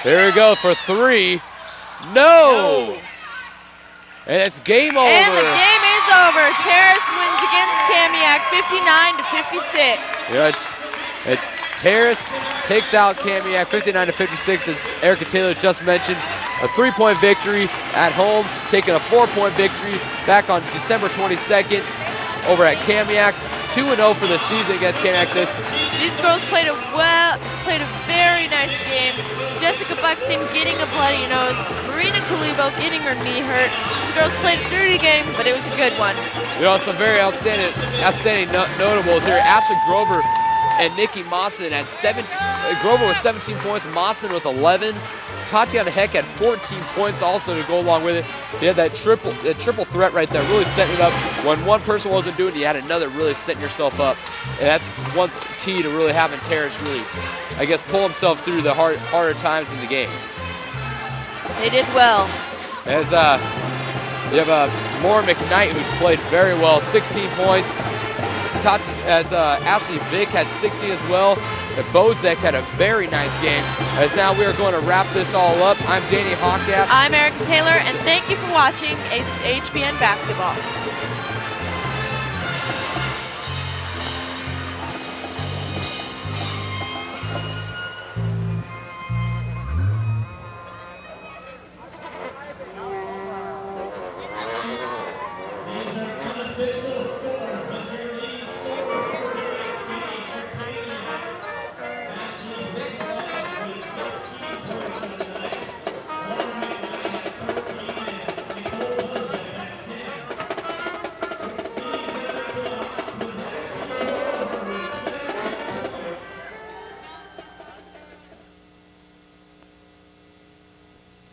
Speaker 2: Here we go for 3. No! And it's game over.
Speaker 3: And the game is over. Terrace wins against Kamiak 59-56.
Speaker 2: Yeah, Terrace takes out Kamiak 59-56, as Erica Taylor just mentioned. A 3-point victory at home, taking a 4-point victory back on December 22nd over at Kamiak. 2-0 for the season against Kamiak.
Speaker 3: These girls played a very nice game. Jessica Buxton getting a bloody nose. Marina Kalibo getting her knee hurt. These girls played a dirty game, but it was a good one.
Speaker 2: You know, some very outstanding notables here. Ashley Grover and Nikki Mossman had Grover with 17 points, Mossman with 11. Tatiana Heck had 14 points also to go along with it. They had that triple threat right there, really setting it up. When one person wasn't doing it, you had another really setting yourself up. And that's one key to really having Terrace really, I guess, pull himself through the harder times in the game.
Speaker 3: They did well.
Speaker 2: As you have Maura McKnight, who played very well, 16 points. As Ashley Vick had 16 as well. Bozek had a very nice game. As now we are going to wrap this all up. I'm Danny Hawkat.
Speaker 3: I'm Erica Taylor, and thank you for watching HBN Basketball.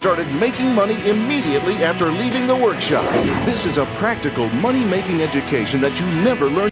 Speaker 12: Started making money immediately after leaving the workshop. This is a practical money-making education that you never learned